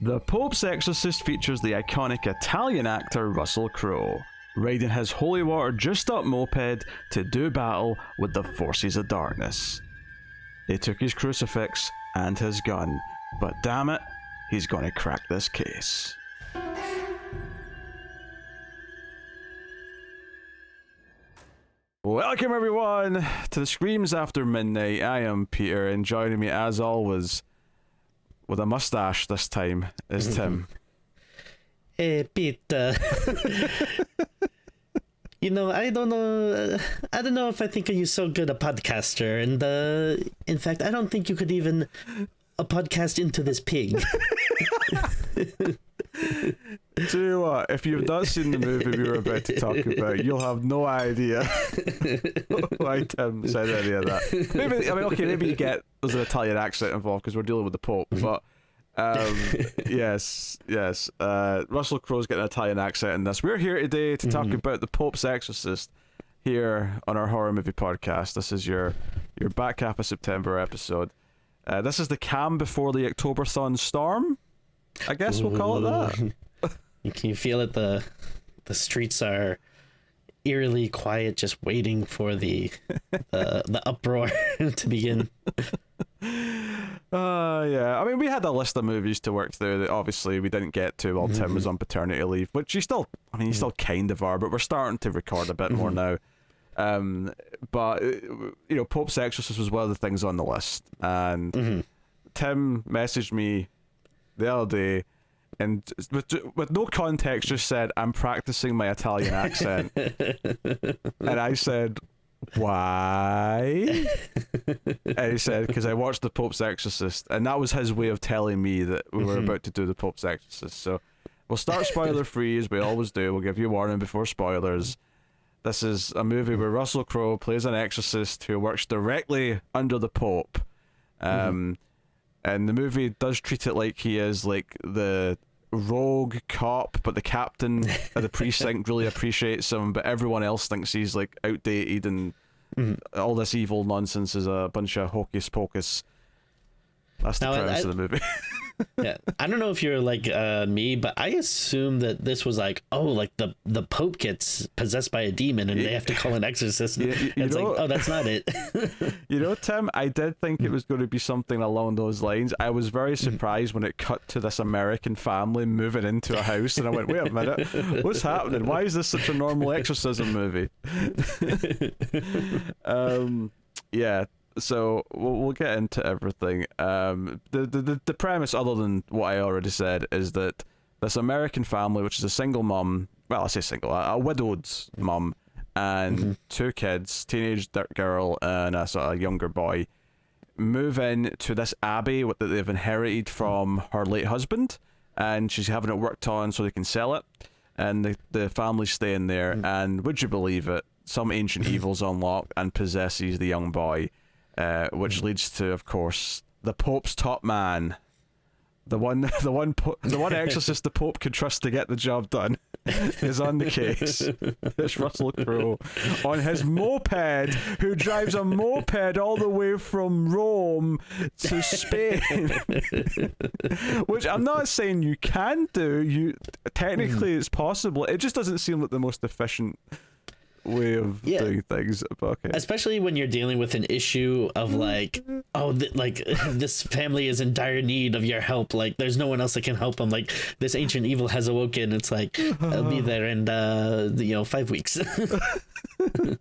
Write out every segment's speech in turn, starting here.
The Pope's Exorcist features the iconic Italian actor Russell Crowe, riding his holy water juiced up moped to do battle with the forces of darkness. They took his crucifix and his gun, but damn it, he's gonna crack this case. Welcome everyone to the Screams After Midnight. I am Peter, and joining me as always, with a mustache this time, is Tim. Hey, Peter. You know, I don't know if I think of you so good a podcaster, and in fact, I don't think you could even a podcast into this pig. Do you know what? If you've not seen the movie we were about to talk about, you'll have no idea why Tim said any of that. Maybe you get there's an Italian accent involved because we're dealing with the Pope, but yes. Russell Crowe's got an Italian accent in this. We're here today to talk about the Pope's Exorcist here on our horror movie podcast. This is your back half of September episode. This is the calm before the Octoberthon storm, I guess we'll call it that. Can you feel it? The streets are eerily quiet, just waiting for the uproar to begin. Yeah. I mean, we had a list of movies to work through that obviously we didn't get to while Tim was on paternity leave, which you still kind of are, but we're starting to record a bit more now. But you know, Pope's Exorcist was one of the things on the list, and Tim messaged me the other day, and with no context, just said, "I'm practicing my Italian accent," and I said, "Why?" And he said, "Because I watched the Pope's Exorcist," and that was his way of telling me that we were about to do the Pope's Exorcist. So we'll start spoiler free as we always do. We'll give you a warning before spoilers. This is a movie where Russell Crowe plays an exorcist who works directly under the Pope. And the movie does treat it like he is like the rogue cop, but the captain of the precinct really appreciates him, but everyone else thinks he's like outdated and all this evil nonsense is a bunch of hocus pocus. That's the premise of the movie. Yeah, I don't know if you're like me, but I assume that this was like, the Pope gets possessed by a demon and they have to call an exorcist. It's like, oh, that's not it. You know, Tim, I did think it was going to be something along those lines. I was very surprised when it cut to this American family moving into a house, and I went, wait a minute, what's happening? Why is this such a normal exorcism movie? Yeah. So we'll get into everything. The premise, other than what I already said, is that this American family, which is a single mom, well, I say single, a widowed mom, and two kids, teenage girl and a sort of younger boy, move in to this abbey that they've inherited from her late husband, and she's having it worked on so they can sell it, and the family's staying there, and would you believe it, some ancient evil's unlocked and possesses the young boy. Which leads to, of course, the Pope's top man, the one exorcist the Pope could trust to get the job done, is on the case. It's Russell Crowe on his moped, who drives a moped all the way from Rome to Spain, which I'm not saying you can do. Technically, it's possible. It just doesn't seem like the most efficient way of doing things, okay. Especially when you're dealing with an issue of like, this family is in dire need of your help, like there's no one else that can help them, like this ancient evil has awoken, it's like I'll be there in 5 weeks. And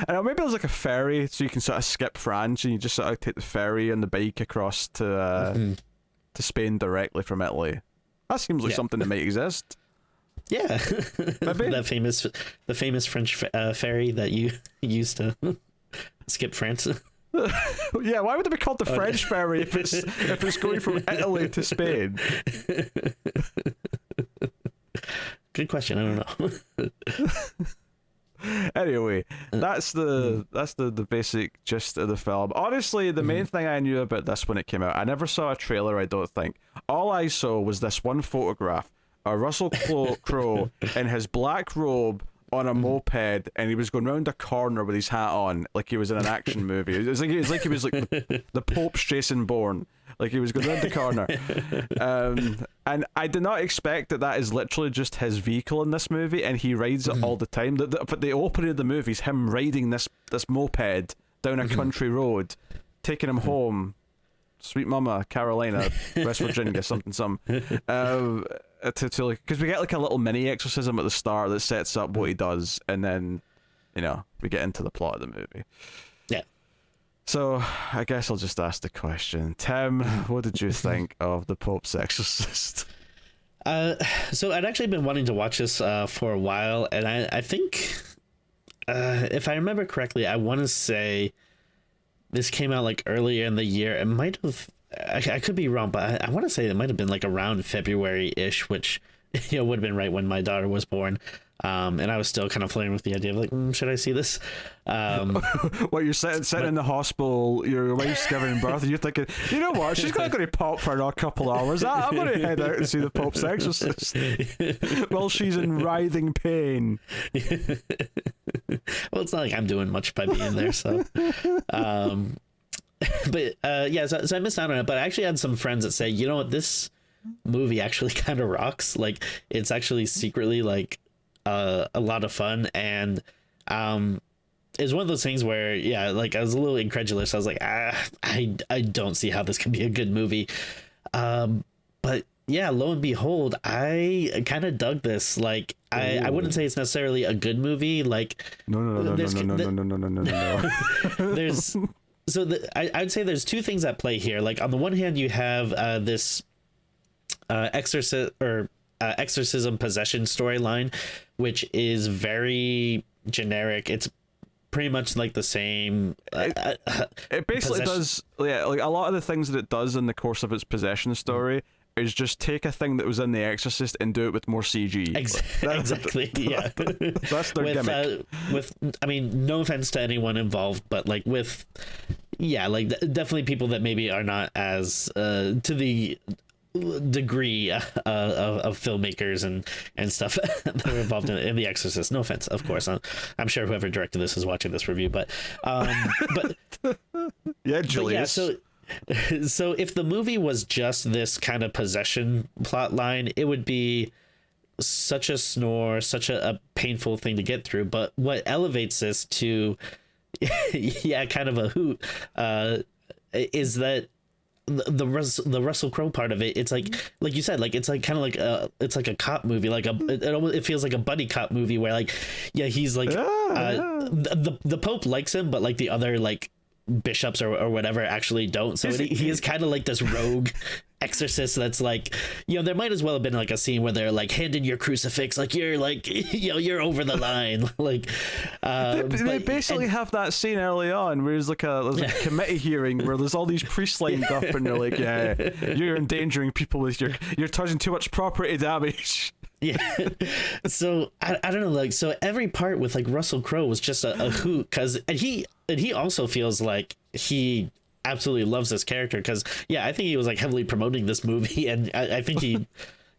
maybe there's like a ferry so you can sort of skip France and you just sort of take the ferry and the bike across to Spain directly from Italy. That seems like something that might exist. Yeah, the famous French ferry that you used to skip France. Yeah, why would it be called the French ferry if it's going from Italy to Spain? Good question. I don't know. Anyway, that's the basic gist of the film. Honestly, the main thing I knew about this when it came out, I never saw a trailer, I don't think. All I saw was this one photograph, Russell Crowe in his black robe on a moped, and he was going round a corner with his hat on, like he was in an action movie. It was like he was like the Pope's Jason Bourne, like he was going round the corner. And I did not expect that is literally just his vehicle in this movie, and he rides it all the time. But the opening of the movie is him riding this moped down a country road, taking him home. Sweet Mama, Carolina, West Virginia, something. To like, because we get like a little mini exorcism at the start that sets up what he does, and then, we get into the plot of the movie. Yeah. So I guess I'll just ask the question, Tim. What did you think of the Pope's Exorcist? So I'd actually been wanting to watch this for a while, and I think, if I remember correctly, I want to say this came out like earlier in the year. It might have, I could be wrong, but I want to say it might have been like around February-ish, which would have been right when my daughter was born. And I was still kind of playing with the idea of like, should I see this? Well, you're sitting in the hospital, your wife's giving birth, and you're thinking, you know what, she's going to pop for a couple hours. I'm going to head out and see the Pope's Exorcist while she's in writhing pain. Well, it's not like I'm doing much by being there, so. But yeah, so I missed out on it, but I actually had some friends that say, you know what, this movie actually kind of rocks. Like, it's actually secretly like a lot of fun, and it's one of those things where, yeah, like I was a little incredulous. I was like, I don't see how this can be a good movie. But yeah, lo and behold, I kind of dug this. Like, I wouldn't say it's necessarily a good movie. Like, no. There's I'd say there's two things at play here. Like, on the one hand, you have this exorcism possession storyline, which is very generic. It's pretty much like the same. It basically does, yeah, like a lot of the things that it does in the course of its possession story is just take a thing that was in The Exorcist and do it with more CG. Exactly. Yeah. That's their gimmick. I mean, no offense to anyone involved, but like like definitely people that maybe are not as to the degree of filmmakers and stuff that are involved in The Exorcist. No offense, of course. I'm sure whoever directed this is watching this review, but yeah, Julius. But yeah, so if the movie was just this kind of possession plot line, it would be such a snore, such a painful thing to get through. But what elevates this to kind of a hoot is that the Russell Crowe part of it, it's like you said, like it's like kind of like it's like a cop movie, like it feels like a buddy cop movie where like, yeah, he's like the Pope likes him, but like the other like bishops or whatever actually don't. So he is kind of like this rogue exorcist that's like, there might as well have been like a scene where they're like, hand in your crucifix, like you're like, you're over the line. Like they basically have that scene early on where there's like a committee hearing where there's all these priests lined up and they're like, yeah, you're endangering people with you're causing too much property damage. Yeah. So I don't know, like, so every part with like Russell Crowe was just a hoot, because and he also feels like he absolutely loves this character, because I think he was like heavily promoting this movie, and I think he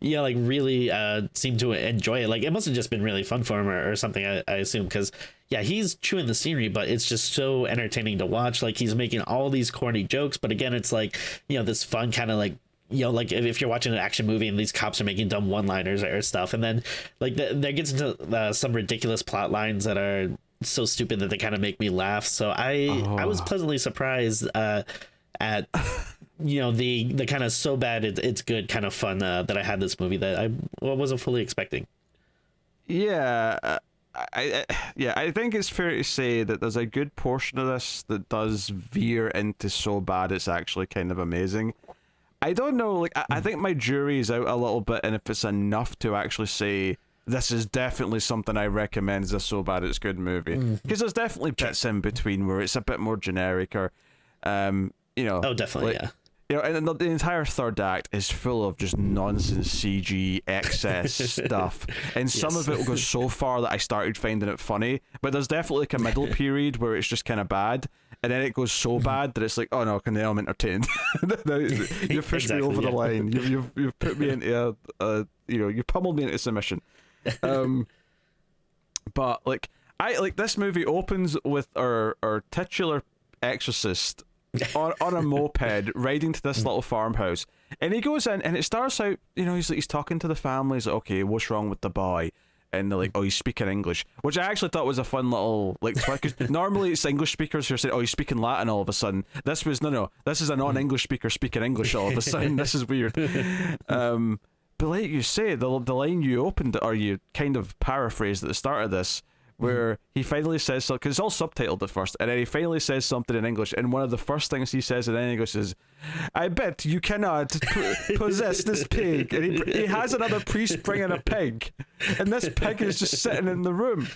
like really seemed to enjoy it. Like, it must have just been really fun for him or something, I assume, because he's chewing the scenery, but it's just so entertaining to watch. Like, he's making all these corny jokes, but again, it's like, this fun kind of like, like if you're watching an action movie and these cops are making dumb one-liners or stuff, and then like there gets into some ridiculous plot lines that are so stupid that they kind of make me laugh. So I was pleasantly surprised at the kind of so bad it's good kind of fun that I had this movie that I wasn't fully expecting. I think it's fair to say that there's a good portion of this that does veer into so bad it's actually kind of amazing. I don't know, like, I think my jury is out a little bit, and if it's enough to actually say this is definitely something I recommend as a so bad it's good movie, because there's definitely bits in between where it's a bit more generic, or oh, definitely, like, and the entire third act is full of just nonsense CG excess stuff, and some of it will go so far that I started finding it funny, but there's definitely like a middle period where it's just kind of bad, and then it goes so bad that it's like, oh no, now I'm entertained. You've pushed me over the line. You've put me into you pummeled me into submission. But like I like this movie opens with our titular exorcist on a moped riding to this little farmhouse, and he goes in and it starts out, he's talking to the family. He's like, okay, what's wrong with the boy? And they're like, oh, he's speaking English, which I actually thought was a fun little like because normally it's English speakers who are saying, oh, he's speaking Latin all of a sudden. This was no, this is a non-English speaker speaking English all of a sudden. This is weird. But like you say, the line you opened, or you kind of paraphrased at the start of this, where he finally says something, because it's all subtitled at first, and then he finally says something in English, and one of the first things he says in English is, I bet you cannot possess this pig. And he has another priest bringing a pig, and this pig is just sitting in the room.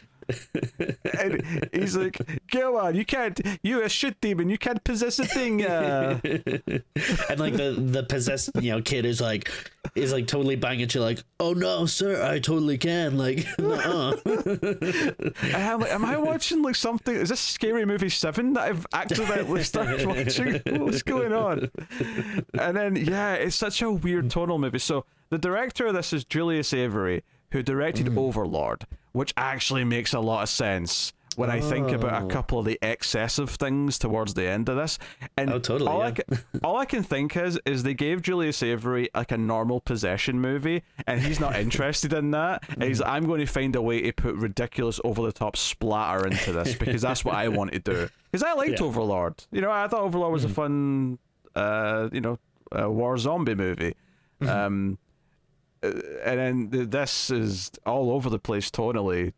And he's like, go on, you're a shit demon, you can't possess a thing. And like the possessed kid is like totally buying into like, oh no sir, I totally can, like and I'm like, am I watching like something, is this Scary Movie 7 that I've accidentally started watching? What's going on? And then it's such a weird tonal movie. So the director of this is Julius Avery, who directed Overlord, which actually makes a lot of sense when I think about a couple of the excessive things towards the end of this. And all I can think is they gave Julius Avery like a normal possession movie, and he's not interested in that. And he's like, I'm going to find a way to put ridiculous over-the-top splatter into this, because that's what I want to do. Because I liked Overlord. I thought Overlord was a fun, war zombie movie. And then this is all over the place tonally,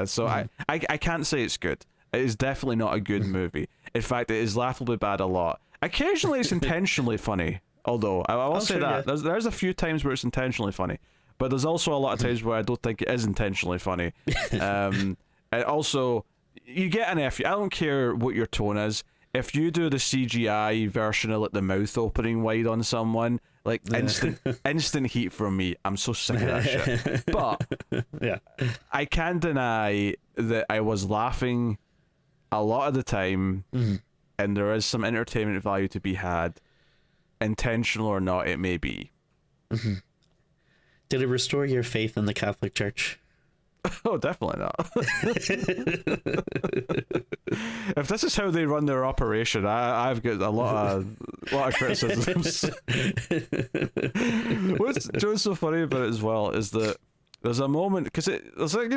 so I can't say it's good. It is definitely not a good movie. In fact, it is laughably bad a lot. Occasionally it's intentionally funny, although I will say that there's a few times where it's intentionally funny, but there's also a lot of times where I don't think it is intentionally funny. And also, you get an F. I don't care what your tone is. If you do the CGI version of like the mouth opening wide on someone, like instant heat from me. I'm so sick of that shit. But I can't deny that I was laughing a lot of the time, and there is some entertainment value to be had, intentional or not it may be. Did it restore your faith in the Catholic Church? Oh, definitely not. If this is how they run their operation, I've got a lot of criticisms. What's so funny about it as well is that there's a moment, because there's like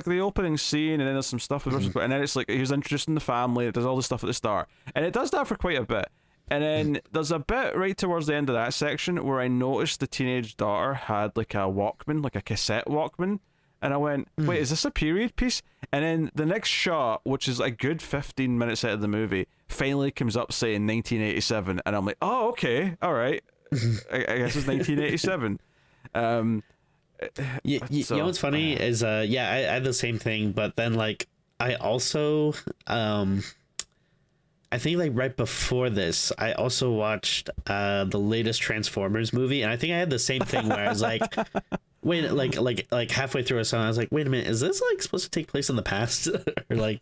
the opening scene, and then there's some stuff and then it's like he's introducing the family. It does all this stuff at the start, and it does that for quite a bit. And then there's a bit right towards the end of that section where I noticed the teenage daughter had like a Walkman, like a cassette Walkman. And I went, wait, is this a period piece? And then the next shot, which is a good 15 minutes out of the movie, finally comes up saying 1987. And I'm like, oh, okay, all right. I guess it's 1987. You know what's funny is, I had the same thing, but then, like, I also, I think, like, right before this, I also watched the latest Transformers movie, and I think I had the same thing where I was like, wait, like halfway through a song, I was like, wait a minute, is this like supposed to take place in the past? Or like,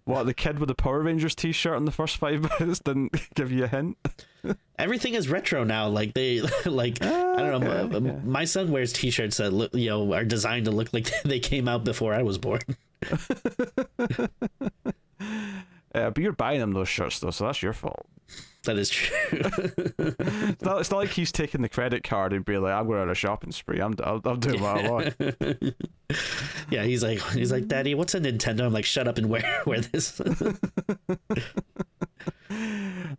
what, the kid with the Power Rangers t-shirt in the first 5 minutes didn't give you a hint? Everything is retro now. Like they, like I don't know. My son wears t-shirts that look, are designed to look like they came out before I was born. But you're buying them those shirts though, so that's your fault. That is true. It's not like he's taking the credit card and being like, I'm going on a shopping spree. I'm doing what I want. Yeah, he's like, Daddy, what's a Nintendo? I'm like, shut up and wear this.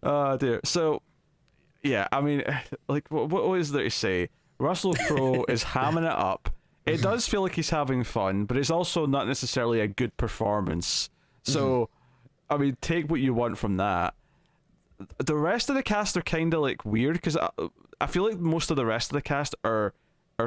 Oh dear. So, yeah, I mean, like, what is there to say? Russell Crowe is hamming it up. It does feel like he's having fun, but it's also not necessarily a good performance. So, I mean, take what you want from that. The rest of the cast are kind of like weird, because I feel like most of the rest of the cast are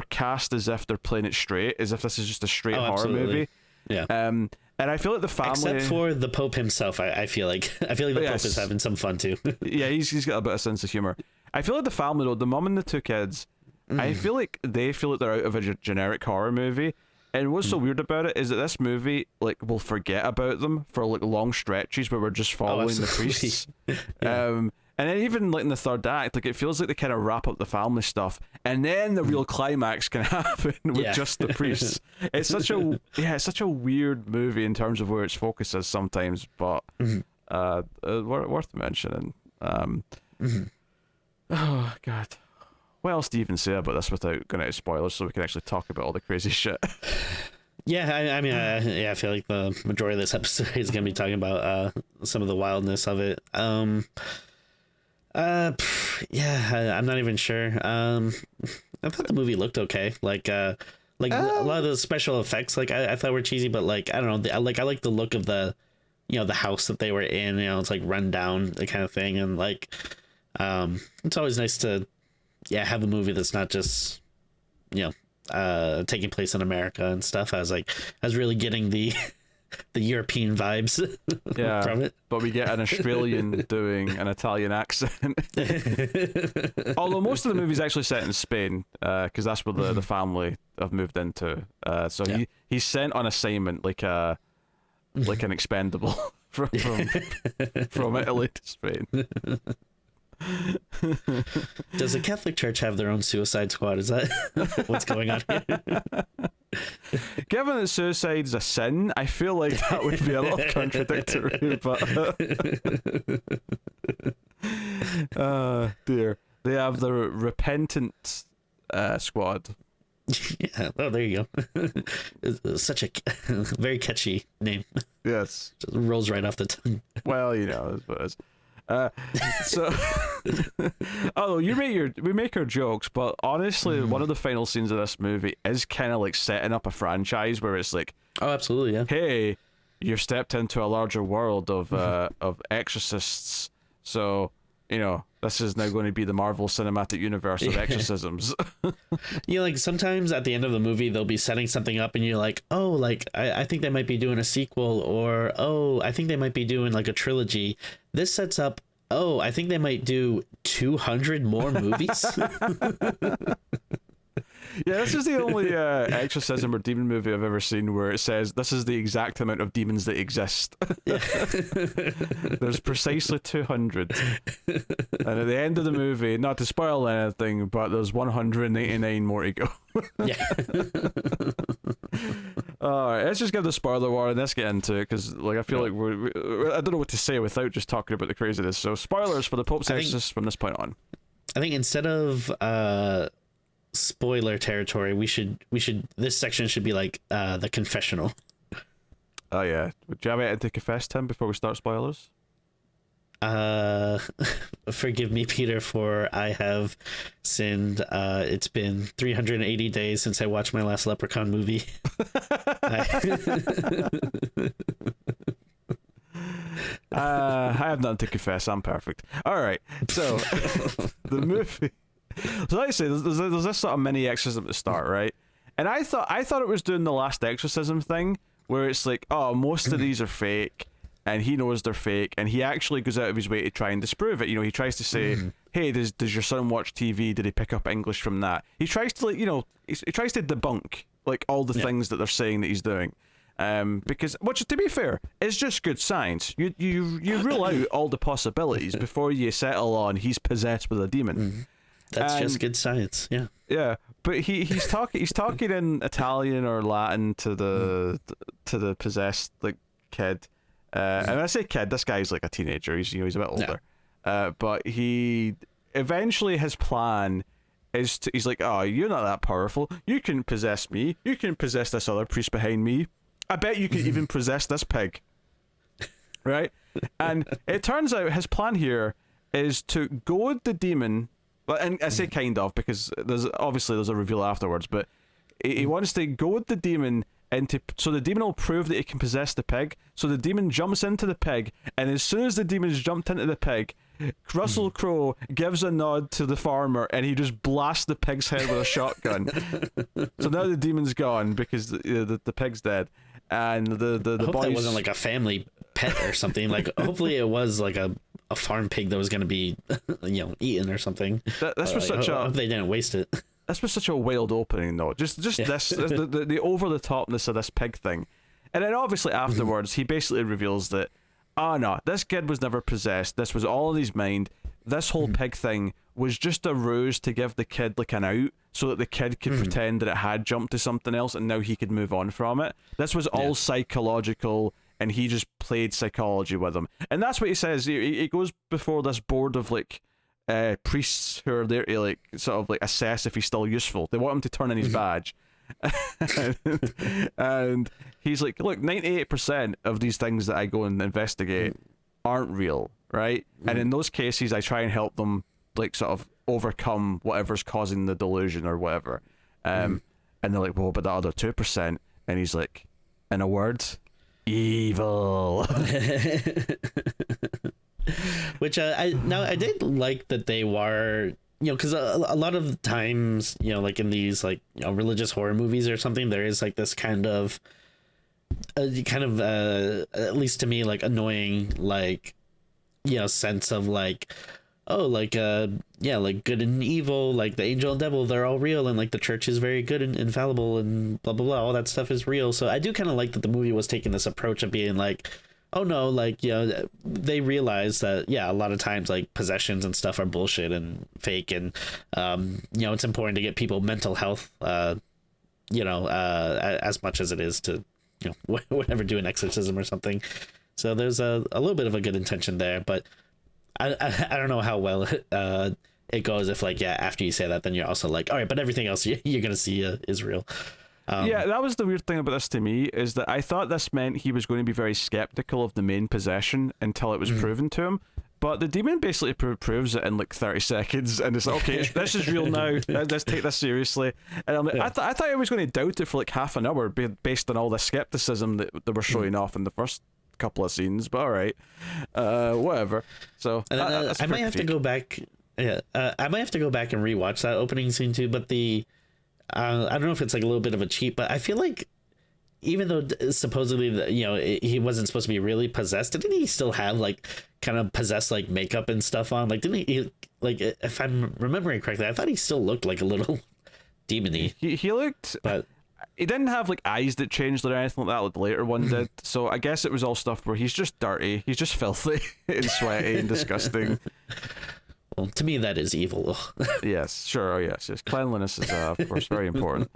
cast as if they're playing it straight, as if this is just a straight horror movie. Yeah. And I feel like the family, except for the Pope himself, I feel like the Pope is having some fun too. Yeah, he's got a bit of sense of humor. I feel like the family though, the mum and the two kids, I feel like they feel like they're out of a generic horror movie. And what's so weird about it is that this movie, like, will forget about them for like long stretches where we're just following the priests. And And then even like in the third act, like it feels like they kind of wrap up the family stuff, and then the real climax can happen with just the priests. It's such a weird movie in terms of where its focus is sometimes, but worth mentioning. Oh God, what else do you even say about this without going into spoilers, so we can actually talk about all the crazy shit? Yeah, I mean, I feel like the majority of this episode is going to be talking about some of the wildness of it. I'm not even sure. I thought the movie looked okay. Like a lot of the special effects, like I thought were cheesy, but like I don't know, I like the look of the, the house that they were in. It's like run down, the kind of thing, and like, it's always nice to, have a movie that's not just, taking place in America and stuff. I was really getting the European vibes from it. But we get an Australian doing an Italian accent. Although most of the movie's actually set in Spain, because that's where the family have moved into. So he's sent on assignment like an expendable from Italy to Spain. Does the Catholic Church have their own Suicide Squad? Is that what's going on here? Given that suicide is a sin, I feel like that would be a little contradictory, but dear, they have the Repentant Squad. Yeah. Oh, there you go. It's such a very catchy name. Yes, just rolls right off the tongue. Well, that's what it is. So, although we make our jokes, but honestly, one of the final scenes of this movie is kind of like setting up a franchise where it's like, oh, absolutely, yeah. Hey, you've stepped into a larger world of exorcists, so this is now going to be the Marvel Cinematic Universe of exorcisms. Like sometimes at the end of the movie they'll be setting something up, and you're like, oh, like I think they might be doing a sequel, or oh, I think they might be doing like a trilogy. This sets up, oh, I think they might do 200 more movies. Yeah, this is the only exorcism or demon movie I've ever seen where it says this is the exact amount of demons that exist. There's precisely 200. And at the end of the movie, not to spoil anything, but there's 189 more to go. Yeah. Alright, let's just give the spoiler warning. Let's get into it, because I feel like I don't know what to say without just talking about the craziness. So spoilers for the Pope's Exorcist from this point on. I think instead of spoiler territory, we should this section should be like the confessional. Oh yeah, would you have anything to confess, Tim, before we start spoilers? Forgive me, Peter, for I have sinned. It's been 380 days since I watched my last Leprechaun movie. I have nothing to confess. I'm perfect. All right, so the movie. So like I say, there's this sort of mini exorcism at the start, right? And I thought it was doing the last exorcism thing, where it's like, oh, most of these are fake, and he knows they're fake, and he actually goes out of his way to try and disprove it. He tries to say, hey, does your son watch TV? Did he pick up English from that? He tries to he tries to debunk like all the things that they're saying that he's doing. Because, which to be fair, is just good science. You rule out all the possibilities before you settle on he's possessed with a demon. That's just good science. Yeah. Yeah, but he's talking in Italian or Latin to the possessed kid. And when I say kid, this guy's like a teenager. He's a bit older. Yeah. But he eventually his plan is he's like, oh, you're not that powerful. You can possess me. You can possess this other priest behind me. I bet you could even possess this pig. Right? And it turns out his plan here is to goad the demon. And I say kind of, because there's a reveal afterwards, but he wants to goad the demon so the demon will prove that he can possess the pig. So the demon jumps into the pig, and as soon as the demon's jumped into the pig, Russell Crowe gives a nod to the farmer, and he just blasts the pig's head with a shotgun. So now the demon's gone because the pig's dead, and the I hope boys... that wasn't like a family pet or something. Like hopefully it was like a farm pig that was going to be eaten or something. This was such I hope they didn't waste it. This was such a wild opening, though. Just this the over the topness of this pig thing, and then obviously afterwards he basically reveals that, oh no, this kid was never possessed. This was all in his mind. this whole pig thing was just a ruse to give the kid like an out, so that the kid could pretend that it had jumped to something else and now he could move on from it. This was all psychological, and he just played psychology with him. And that's what he says. He goes before this board of like priests who are there to like sort of like assess if he's still useful. They want him to turn in his badge. And he's like, look, 98% of these things that I go and investigate aren't real, right? And in those cases I try and help them like sort of overcome whatever's causing the delusion or whatever. And they're like, well, but the other 2%, and he's like, in a word, evil. Which I did like that they were, because a lot of times, like in these like religious horror movies or something, there is like this kind of at least to me, like annoying like sense of like, oh, like like good and evil, like the angel and devil, they're all real, and like the church is very good and infallible and blah blah blah, all that stuff is real. So I do kind of like that the movie was taking this approach of being like, oh no, like they realize that a lot of times like possessions and stuff are bullshit and fake, and it's important to get people mental health as much as it is to whatever, do an exorcism or something. So there's a little bit of a good intention there, but I don't know how well it goes if like after you say that then you're also like, all right, but everything else you're gonna see is real. That was the weird thing about this to me, is that I thought this meant he was going to be very skeptical of the main possession until it was proven to him. But the demon basically proves it in like 30 seconds, and it's like, okay, this is real now. Let's take this seriously. And I'm like, I thought I was going to doubt it for like half an hour based on all the skepticism that they were showing off in the first couple of scenes. But all right, whatever. So I might have to go back. I might have to go back and rewatch that opening scene too. But I don't know if it's like a little bit of a cheat, but I feel like even though supposedly he wasn't supposed to be really possessed, didn't he still have like kind of possessed like makeup and stuff on? Like, didn't he, like, if I'm remembering correctly, I thought he still looked like a little demony. He looked, but he didn't have like eyes that changed or anything like that like the later one did. So I guess it was all stuff where he's just dirty, he's just filthy and sweaty and disgusting. Well, to me, that is evil. Yes, sure. Oh, yes. Cleanliness is, of course, very important.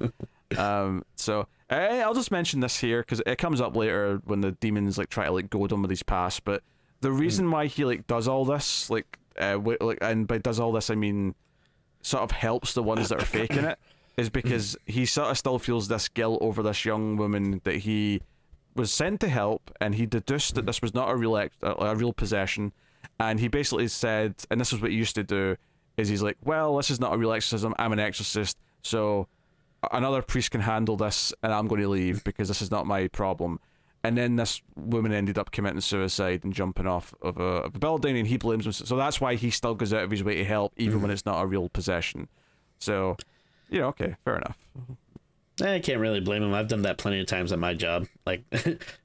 So I'll just mention this here because it comes up later when the demons like try to like goad him with his past. But the reason why he like does all this, and by does all this I mean sort of helps the ones that are faking it, is because he sort of still feels this guilt over this young woman that he was sent to help, and he deduced that this was not a real possession. And he basically said, and this is what he used to do, is he's like, well, this is not a real exorcism, I'm an exorcist, so another priest can handle this, and I'm going to leave because this is not my problem. And then this woman ended up committing suicide and jumping off of a building, and he blames himself. So that's why he still goes out of his way to help, even when it's not a real possession. So, okay, fair enough. I can't really blame him. I've done that plenty of times at my job. Like,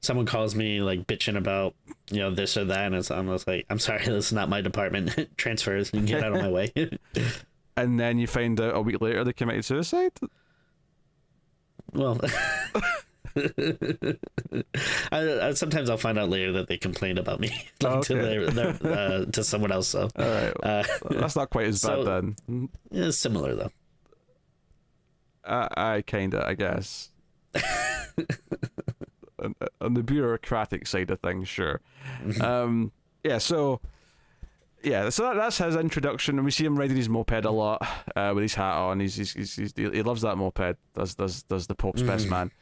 someone calls me like bitching about this or that, and I'm just like, I'm sorry, this is not my department. Transfers, and get out of my way. And then you find out a week later they committed suicide. Well, I sometimes I'll find out later that they complained about me to someone else. So all right, that's not quite as bad then. Yeah, similar though. I guess. On the bureaucratic side of things, sure. So that's his introduction, and we see him riding his moped a lot with his hat on. He loves that moped. Does the Pope's best man.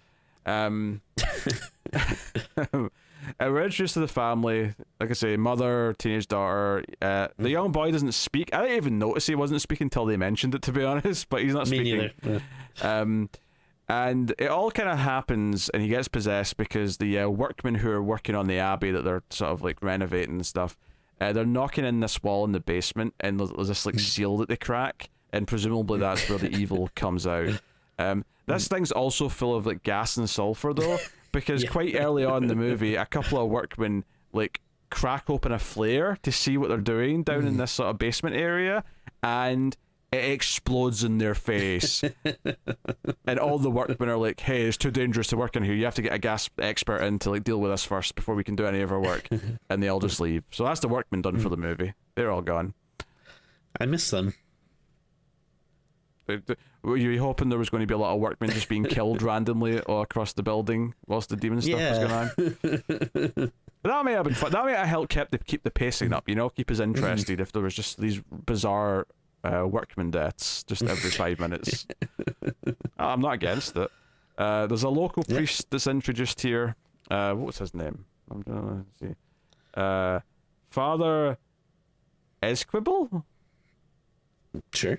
We're introduced to the family, like I say, mother, teenage daughter. The young boy doesn't speak. I didn't even notice he wasn't speaking until they mentioned it, to be honest, but he's not speaking. Me neither. Yeah. And it all kind of happens, and he gets possessed because the workmen who are working on the abbey that they're sort of like renovating and stuff, they're knocking in this wall in the basement, and there's this like seal that they crack, and presumably that's where the evil comes out. This thing's also full of like gas and sulfur though, because quite early on in the movie, a couple of workmen like crack open a flare to see what they're doing down in this sort of basement area, and it explodes in their face. And all the workmen are like, hey, it's too dangerous to work in here, you have to get a gas expert in to like deal with us first before we can do any of our work. And they all just leave. So that's the workmen done for the movie. They're all gone. I miss them. Were you hoping there was going to be a lot of workmen just being killed randomly all across the building whilst the demon stuff was going on? That may have been fun. That may have helped keep the pacing up, keep us interested if there was just these bizarre workman deaths just every 5 minutes. I'm not against it. There's a local priest that's introduced here. What's his name? I'm gonna see. Father Esquibble? Sure.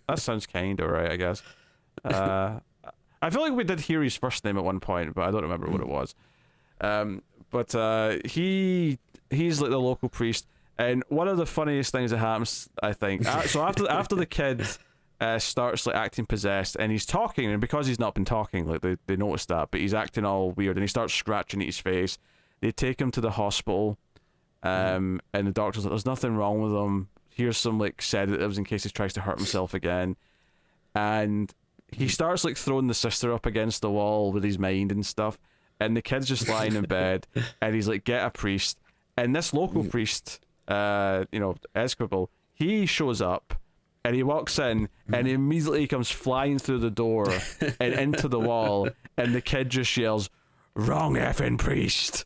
That sounds kind of right, I guess. I feel like we did hear his first name at one point, but I don't remember what it was. But he's like the local priest, and one of the funniest things that happens, I think, so after the kid starts like acting possessed, and he's talking, and because he's not been talking, like they noticed that, but he's acting all weird, and he starts scratching at his face. They take him to the hospital, and the doctor's like, "There's nothing wrong with him. Here's some like sedatives in case he tries to hurt himself again," and he starts like throwing the sister up against the wall with his mind and stuff, and the kid's just lying in bed, and he's like, "Get a priest," and this local priest, Esquibble, he shows up, and he walks in, and he immediately comes flying through the door and into the wall, and the kid just yells, "Wrong effing priest!"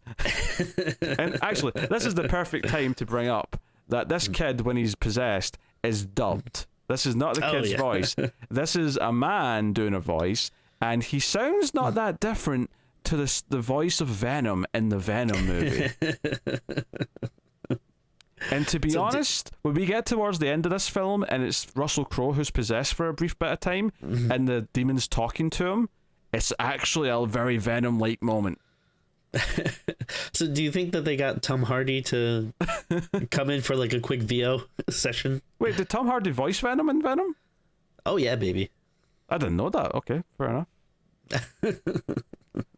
And actually, this is the perfect time to bring up that this kid, when he's possessed, is dubbed. This is not the kid's voice. This is a man doing a voice, and he sounds not that different to the voice of Venom in the Venom movie. And to be honest, when we get towards the end of this film, and it's Russell Crowe who's possessed for a brief bit of time, and the demon's talking to him, it's actually a very Venom-like moment. So do you think that they got Tom Hardy to come in for like a quick VO session? Wait, did Tom Hardy voice Venom in Venom? Oh yeah, baby. I didn't know that. Okay, fair enough.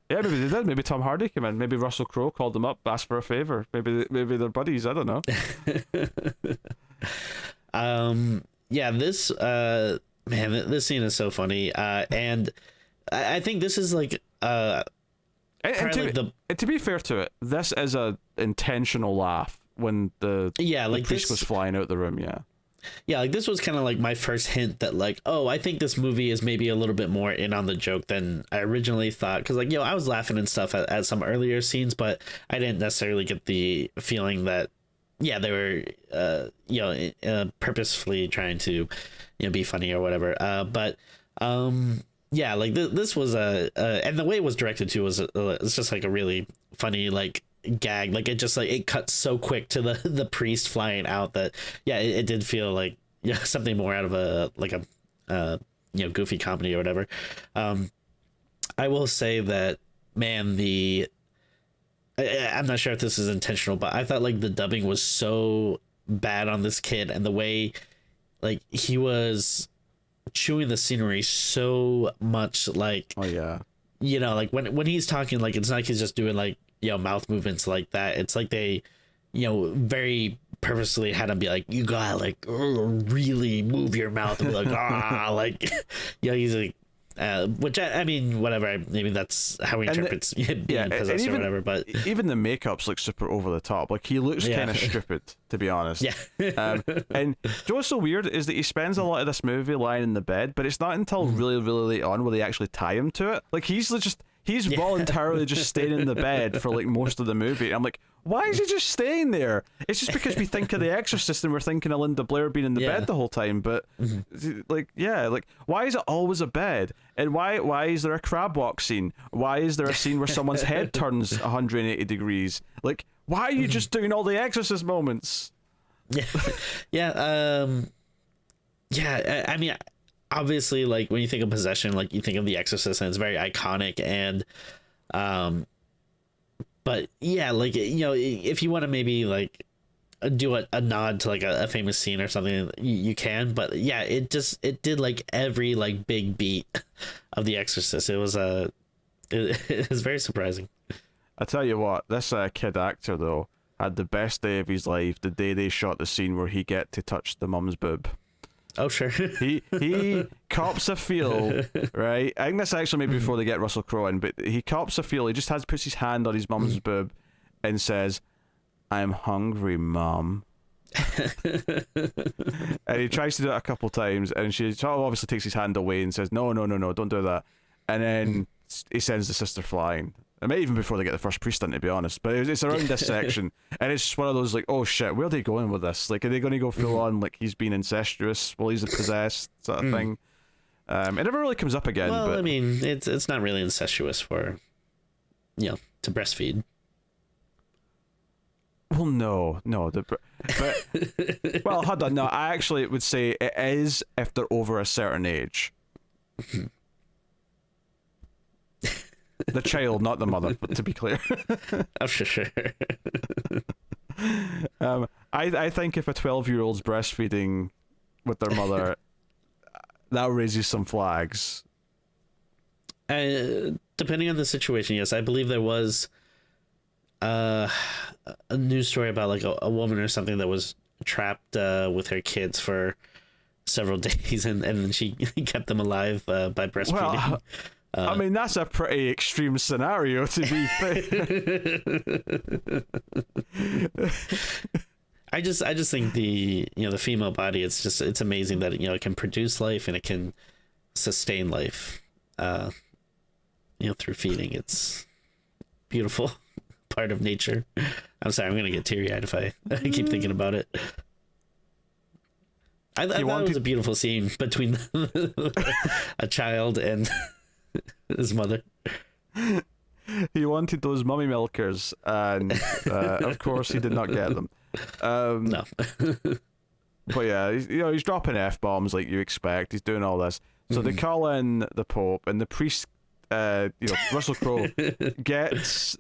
Yeah, maybe they did. Maybe Tom Hardy came in. Maybe Russell Crowe called them up, asked for a favor. Maybe they're buddies. I don't know. Yeah, this this scene is so funny. And I think this is like and to be fair to it, this is a intentional laugh when the priest was flying out the room. Yeah, like this was kind of like my first hint that like, oh, I think this movie is maybe a little bit more in on the joke than I originally thought. Because like, I was laughing and stuff at some earlier scenes, but I didn't necessarily get the feeling that, they were, purposefully trying to, be funny or whatever. Yeah, like this was and the way it was directed to was it's just like a really funny like gag. Like it just like it cuts so quick to the priest flying out that it did feel like something more out of a goofy comedy or whatever. I will say that, man, I'm not sure if this is intentional, but I thought like the dubbing was so bad on this kid, and the way like he was chewing the scenery so much, like like when he's talking, like it's not like he's just doing like mouth movements like that. It's like they very purposely had him be like, you gotta like really move your mouth and be like like he's like which I mean whatever, maybe that's how he interprets being possessed or whatever, but even the makeup's like super over the top. Like he looks kind of stupid, to be honest. And you know what's so weird is that he spends a lot of this movie lying in the bed, but it's not until really really late on where they actually tie him to it. Like he's voluntarily just staying in the bed for like most of the movie. I'm like, why is he just staying there? It's just because we think of The Exorcist and we're thinking of Linda Blair being in the bed the whole time. But like why is it always a bed? And why is there a crab walk scene? Why is there a scene where someone's head turns 180 degrees? Like, why are you just doing all the Exorcist moments? I mean, obviously, like when you think of possession, like you think of The Exorcist, and it's very iconic. And but like if you want to maybe like do a nod to like a famous scene or something, you can. But it did like every like big beat of The Exorcist. It was it was very surprising. I tell you what, this kid actor though had the best day of his life the day they shot the scene where he get to touch the mum's boob. Oh sure. he cops a feel, right? I think that's actually maybe before they get Russell Crowe in, but he cops a feel. He just puts his hand on his mum's boob and says, "I'm hungry, Mum." And he tries to do it a couple times, and she sort of obviously takes his hand away and says, no, don't do that. And then he sends the sister flying. I mean, even before they get the first priest in, to be honest. But it's around this section, and it's just one of those like, oh shit, where are they going with this? Like, are they going to go full on like he's being incestuous while he's possessed sort of thing? It never really comes up again. Well, but I mean, it's not really incestuous for, to breastfeed. Well, no, but well, hold on. No, I actually would say it is if they're over a certain age. The child, not the mother, to be clear. Oh, sure. I think if a 12-year-old's breastfeeding with their mother, that raises some flags. Depending on the situation, yes. I believe there was a news story about like a woman or something that was trapped with her kids for several days, and then she kept them alive by breastfeeding. Well, I mean, that's a pretty extreme scenario, to be fair. I just think the female body, it's amazing that it can produce life and it can sustain life through feeding. It's beautiful part of nature. I'm sorry, I'm gonna get teary-eyed if I keep thinking about it. I thought it was a beautiful scene between a child and his mother. He wanted those mummy milkers, and of course he did not get them. No. But yeah, he's dropping F-bombs like you expect. He's doing all this. So they call in the Pope, and the priest, Russell Crowe, gets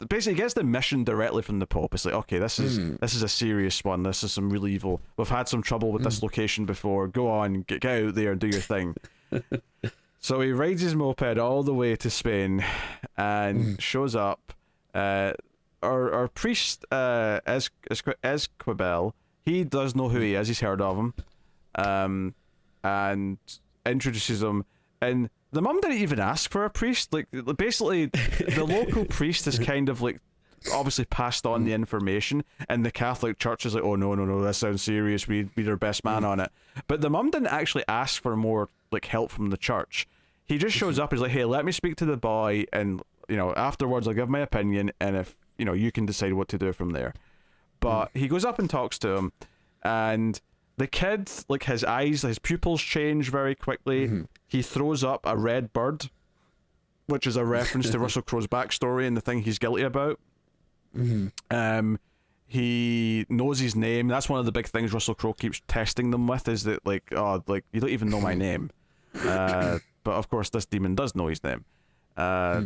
basically gets the mission directly from the Pope. It's like, okay, this is a serious one. This is some real evil. We've had some trouble with this location before. Go on, get out there and do your thing. So he rides his moped all the way to Spain and shows up. Our priest, Esquibel, he does know who he is. He's heard of him, and introduces him. And the mum didn't even ask for a priest. Like, basically, the local priest has kind of like obviously passed on the information, and the Catholic Church is like, oh no, that sounds serious. We need our best man on it. But the mum didn't actually ask for more like help from the church. He just shows up. He's like, hey, let me speak to the boy, and afterwards I'll give my opinion, and if you can decide what to do from there. But he goes up and talks to him, and the kid, like, his pupils change very quickly. He throws up a red bird, which is a reference to Russell Crowe's backstory and the thing he's guilty about. He knows his name. That's one of the big things Russell Crowe keeps testing them with, is that you don't even know my name. But of course this demon does know his name.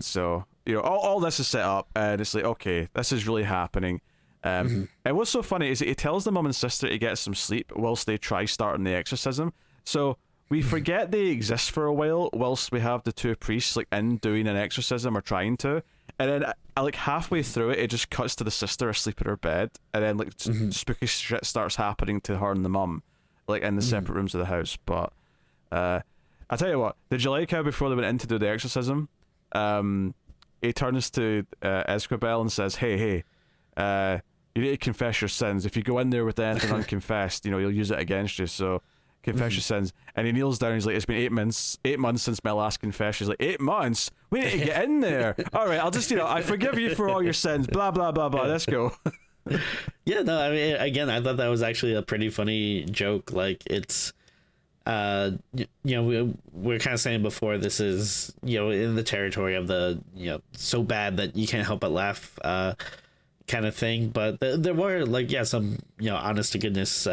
So all this is set up, and it's like, okay, this is really happening. And what's so funny is that he tells the mum and sister to get some sleep whilst they try starting the exorcism. So we forget they exist for a while whilst we have the two priests like in doing an exorcism or trying to, and then like halfway through it just cuts to the sister asleep in her bed, and then like spooky shit starts happening to her and the mum, like in the separate rooms of the house. But I tell you what, did you like how before they went in to do the exorcism, he turns to Esquibel and says, hey, you need to confess your sins. If you go in there with anything unconfessed, you'll use it against you. So confess your sins. And he kneels down. He's like, it's been 8 months since my last confession. He's like, 8 months? We need to get in there. All right, I'll just, I forgive you for all your sins. Blah, blah, blah, blah. Let's go. Yeah, no, I mean, again, I thought that was actually a pretty funny joke. Like, it's, we're kind of saying before, this is, in the territory of the, so bad that you can't help but laugh kind of thing. But there were, like, some, honest to goodness,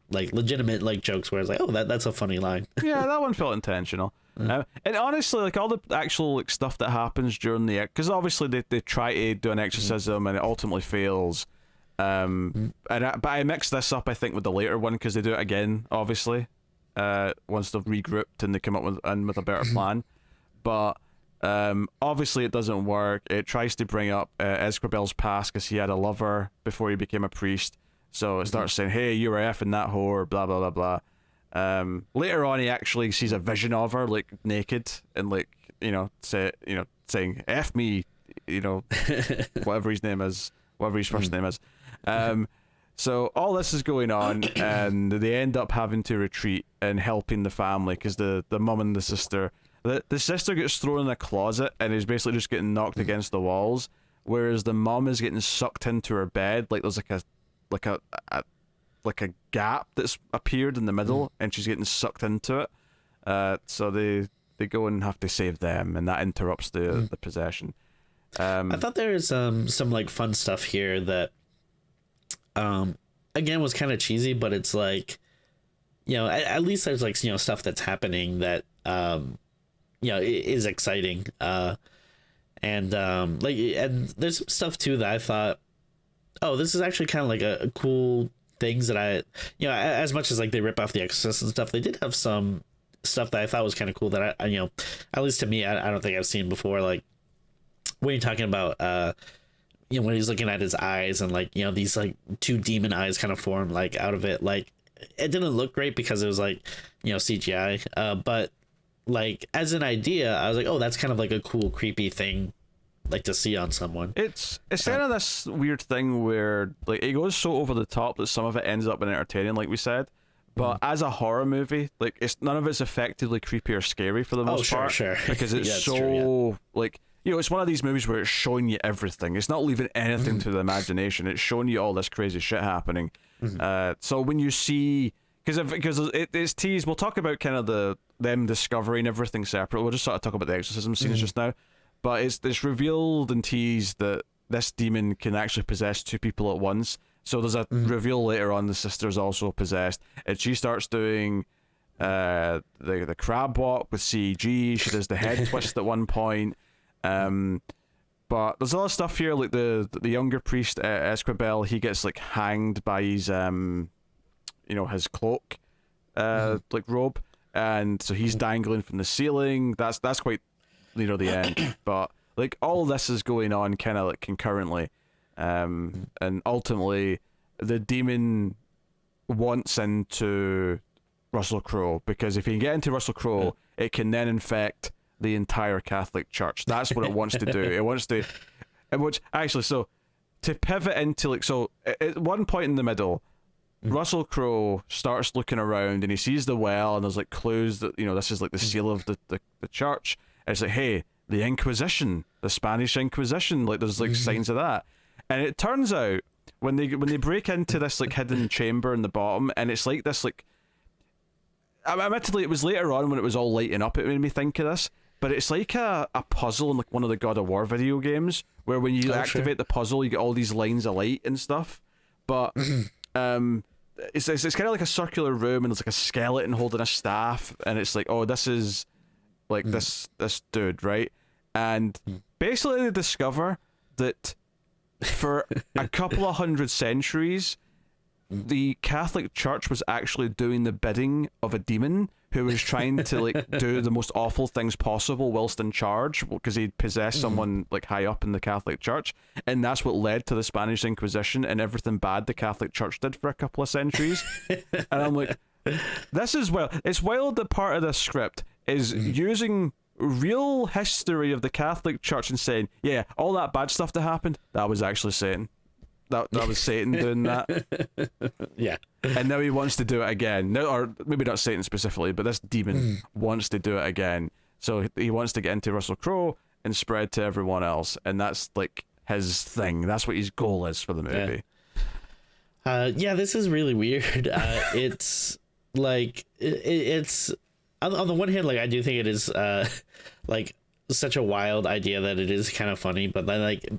like, legitimate, like, jokes where it's like, oh, that's a funny line. Yeah, that one felt intentional. And honestly, like, all the actual like stuff that happens during the, because obviously they try to do an exorcism and it ultimately fails. But I mixed this up, I think, with the later one, because they do it again, obviously, once they've regrouped and they come up with a better plan. But obviously it doesn't work. It tries to bring up Esquibel's past because he had a lover before he became a priest. So it starts saying, hey, you were effing that whore, blah, blah, blah, blah. Later on, he actually sees a vision of her, like, naked, and, like, saying, F me, whatever his name is, whatever his first name is. So all this is going on, and they end up having to retreat and helping the family because the mum and the sister, the sister gets thrown in a closet and is basically just getting knocked against the walls, whereas the mum is getting sucked into her bed. Like there's like a gap that's appeared in the middle, and she's getting sucked into it. So they go and have to save them, and that interrupts the possession. I thought there was some like fun stuff here that again was kind of cheesy, but it's like, you know, at least there's like, you know, stuff that's happening that you know, is exciting. And there's some stuff too that I thought, oh, this is actually kind of like a cool things that I, you know, as much as like they rip off the Exorcist and stuff, they did have some stuff that I thought was kind of cool that I, you know, at least to me, I don't think I've seen before. Like when you're talking about you know, when he's looking at his eyes and like, you know, these like two demon eyes kind of form like out of it. Like it didn't look great because it was like, you know, CGI, but like as an idea, I was like, oh, that's kind of like a cool creepy thing like to see on someone. It's kind of this weird thing where like it goes so over the top that some of it ends up being entertaining, like we said, but as a horror movie, like it's none of it's effectively creepy or scary for the most part. Sure. Because it's Yeah, so true, yeah. like, you know, it's one of these movies where it's showing you everything. It's not leaving anything to the imagination. It's showing you all this crazy shit happening. So when you see, because it's teased, we'll talk about kind of them discovering everything separate. We'll just sort of talk about the exorcism scenes just now. But it's revealed and teased that this demon can actually possess two people at once. So there's a reveal later on the sister's also possessed, and she starts doing the crab walk with CG. She does the head twist at one point. But there's a lot of stuff here, like the younger priest Esquibel, he gets like hanged by his you know, his cloak like robe, and so he's dangling from the ceiling. That's quite near the end. But like all this is going on kind of like concurrently, and ultimately the demon wants into Russell Crowe, because if you can get into Russell Crowe, it can then infect the entire Catholic Church. That's what it wants to do. It wants to, and which actually, so to pivot into like, so at one point in the middle, Russell Crowe starts looking around and he sees the well, and there's like clues that, you know, this is like the seal of the church. And it's like, hey, the Inquisition, the Spanish Inquisition, like there's like signs of that. And it turns out when they break into this like hidden chamber in the bottom, and it's like this like, admittedly it was later on when it was all lighting up, it made me think of this, but it's like a puzzle in like one of the God of War video games, where when you activate the puzzle you get all these lines of light and stuff. But it's kind of like a circular room, and there's like a skeleton holding a staff, and it's like, oh, this is like this dude, right? And basically they discover that for a couple of hundred centuries the Catholic Church was actually doing the bidding of a demon who was trying to like do the most awful things possible whilst in charge, because he'd possessed someone like high up in the Catholic Church, and that's what led to the Spanish Inquisition and everything bad the Catholic Church did for a couple of centuries. And I'm like, this is it's wild that part of this script is using real history of the Catholic Church and saying, yeah, all that bad stuff that happened, that was actually Satan. That was Satan doing that. Yeah. And now he wants to do it again. Now, or maybe not Satan specifically, but this demon wants to do it again. So he wants to get into Russell Crowe and spread to everyone else. And that's like his thing. That's what his goal is for the movie. Yeah, this is really weird. It's like, it's on the one hand, like I do think it is like such a wild idea that it is kind of funny, but then like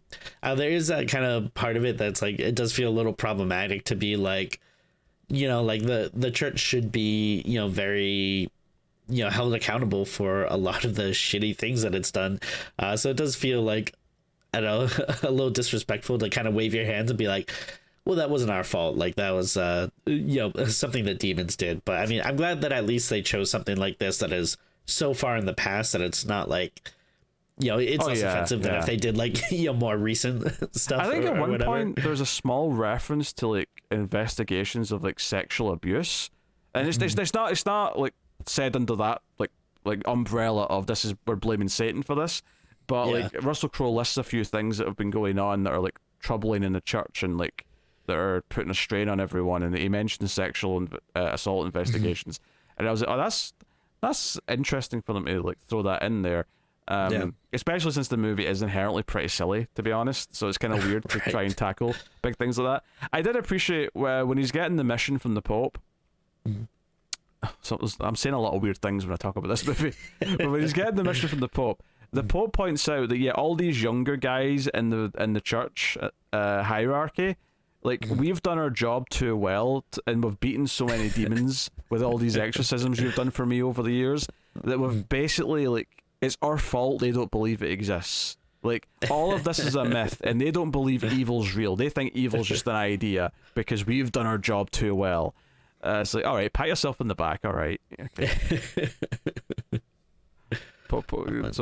there is that kind of part of it that's like, it does feel a little problematic to be like, you know, like the church should be, you know, very, you know, held accountable for a lot of the shitty things that it's done. So it does feel like, I don't know, a little disrespectful to kind of wave your hands and be like, well, that wasn't our fault. Like that was, you know, something that demons did. But I mean, I'm glad that at least they chose something like this that is so far in the past that it's not like, you know, it's less offensive than if they did like, you know, more recent stuff. I think at one whatever. point there's a small reference to like investigations of like sexual abuse, and it's not like said under that like umbrella of this is, we're blaming Satan for this, but like Russell Crowe lists a few things that have been going on that are like troubling in the church, and like that are putting a strain on everyone, and he mentions sexual assault investigations, and I was like, oh, that's interesting for them to like throw that in there. Especially since the movie is inherently pretty silly, to be honest, so it's kind of weird to try and tackle big things like that. I did appreciate when he's getting the mission from the Pope. So I'm saying a lot of weird things when I talk about this movie, but when he's getting the mission from the Pope points out that all these younger guys in the church hierarchy, like we've done our job too well, and we've beaten so many demons with all these exorcisms you've done for me over the years that we've basically like. It's our fault they don't believe it exists. Like, all of this is a myth, and they don't believe evil's real. They think evil's just an idea because we've done our job too well. It's like, all right, pat yourself in the back, all right. Okay. Pope. I'm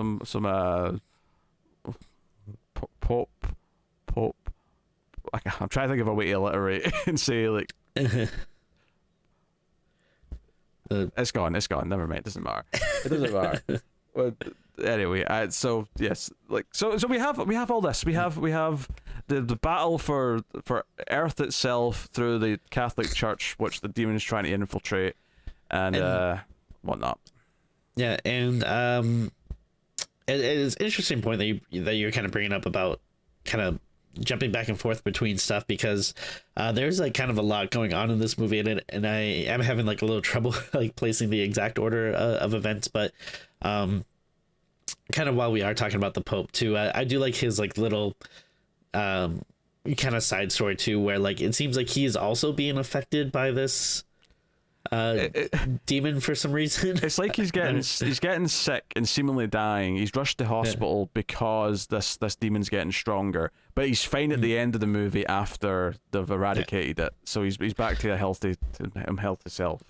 trying to think of a way to alliterate and say, like... It's gone, never mind, it doesn't matter. It doesn't matter. Well, anyway, so yes, like so we have all this. We have the battle for Earth itself through the Catholic Church, which the demon is trying to infiltrate, and whatnot. Yeah, and it is an interesting point that you're kind of bringing up about kind of jumping back and forth between stuff, because there's like kind of a lot going on in this movie, and I am having like a little trouble like placing the exact order of events, but kind of while we are talking about the Pope too, I do like his like little kind of side story too, where like it seems like he is also being affected by this demon for some reason. It's like he's getting sick and seemingly dying. He's rushed to hospital because this demon's getting stronger, but he's fine at the end of the movie after they've eradicated it, so he's back to a healthy self.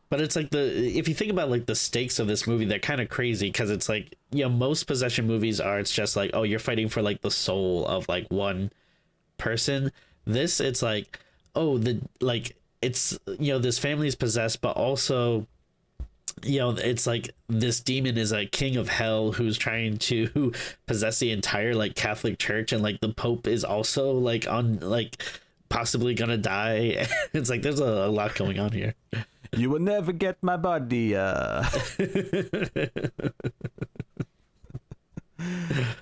But it's like if you think about like the stakes of this movie, they're kind of crazy, because it's like, most possession movies it's just like, oh, you're fighting for like the soul of like one person. This, it's like, oh, it's, this family is possessed, but also, it's like this demon is a king of hell who's trying to possess the entire like Catholic Church, and like the Pope is also like on like possibly gonna die. It's like there's a lot going on here. You will never get my body.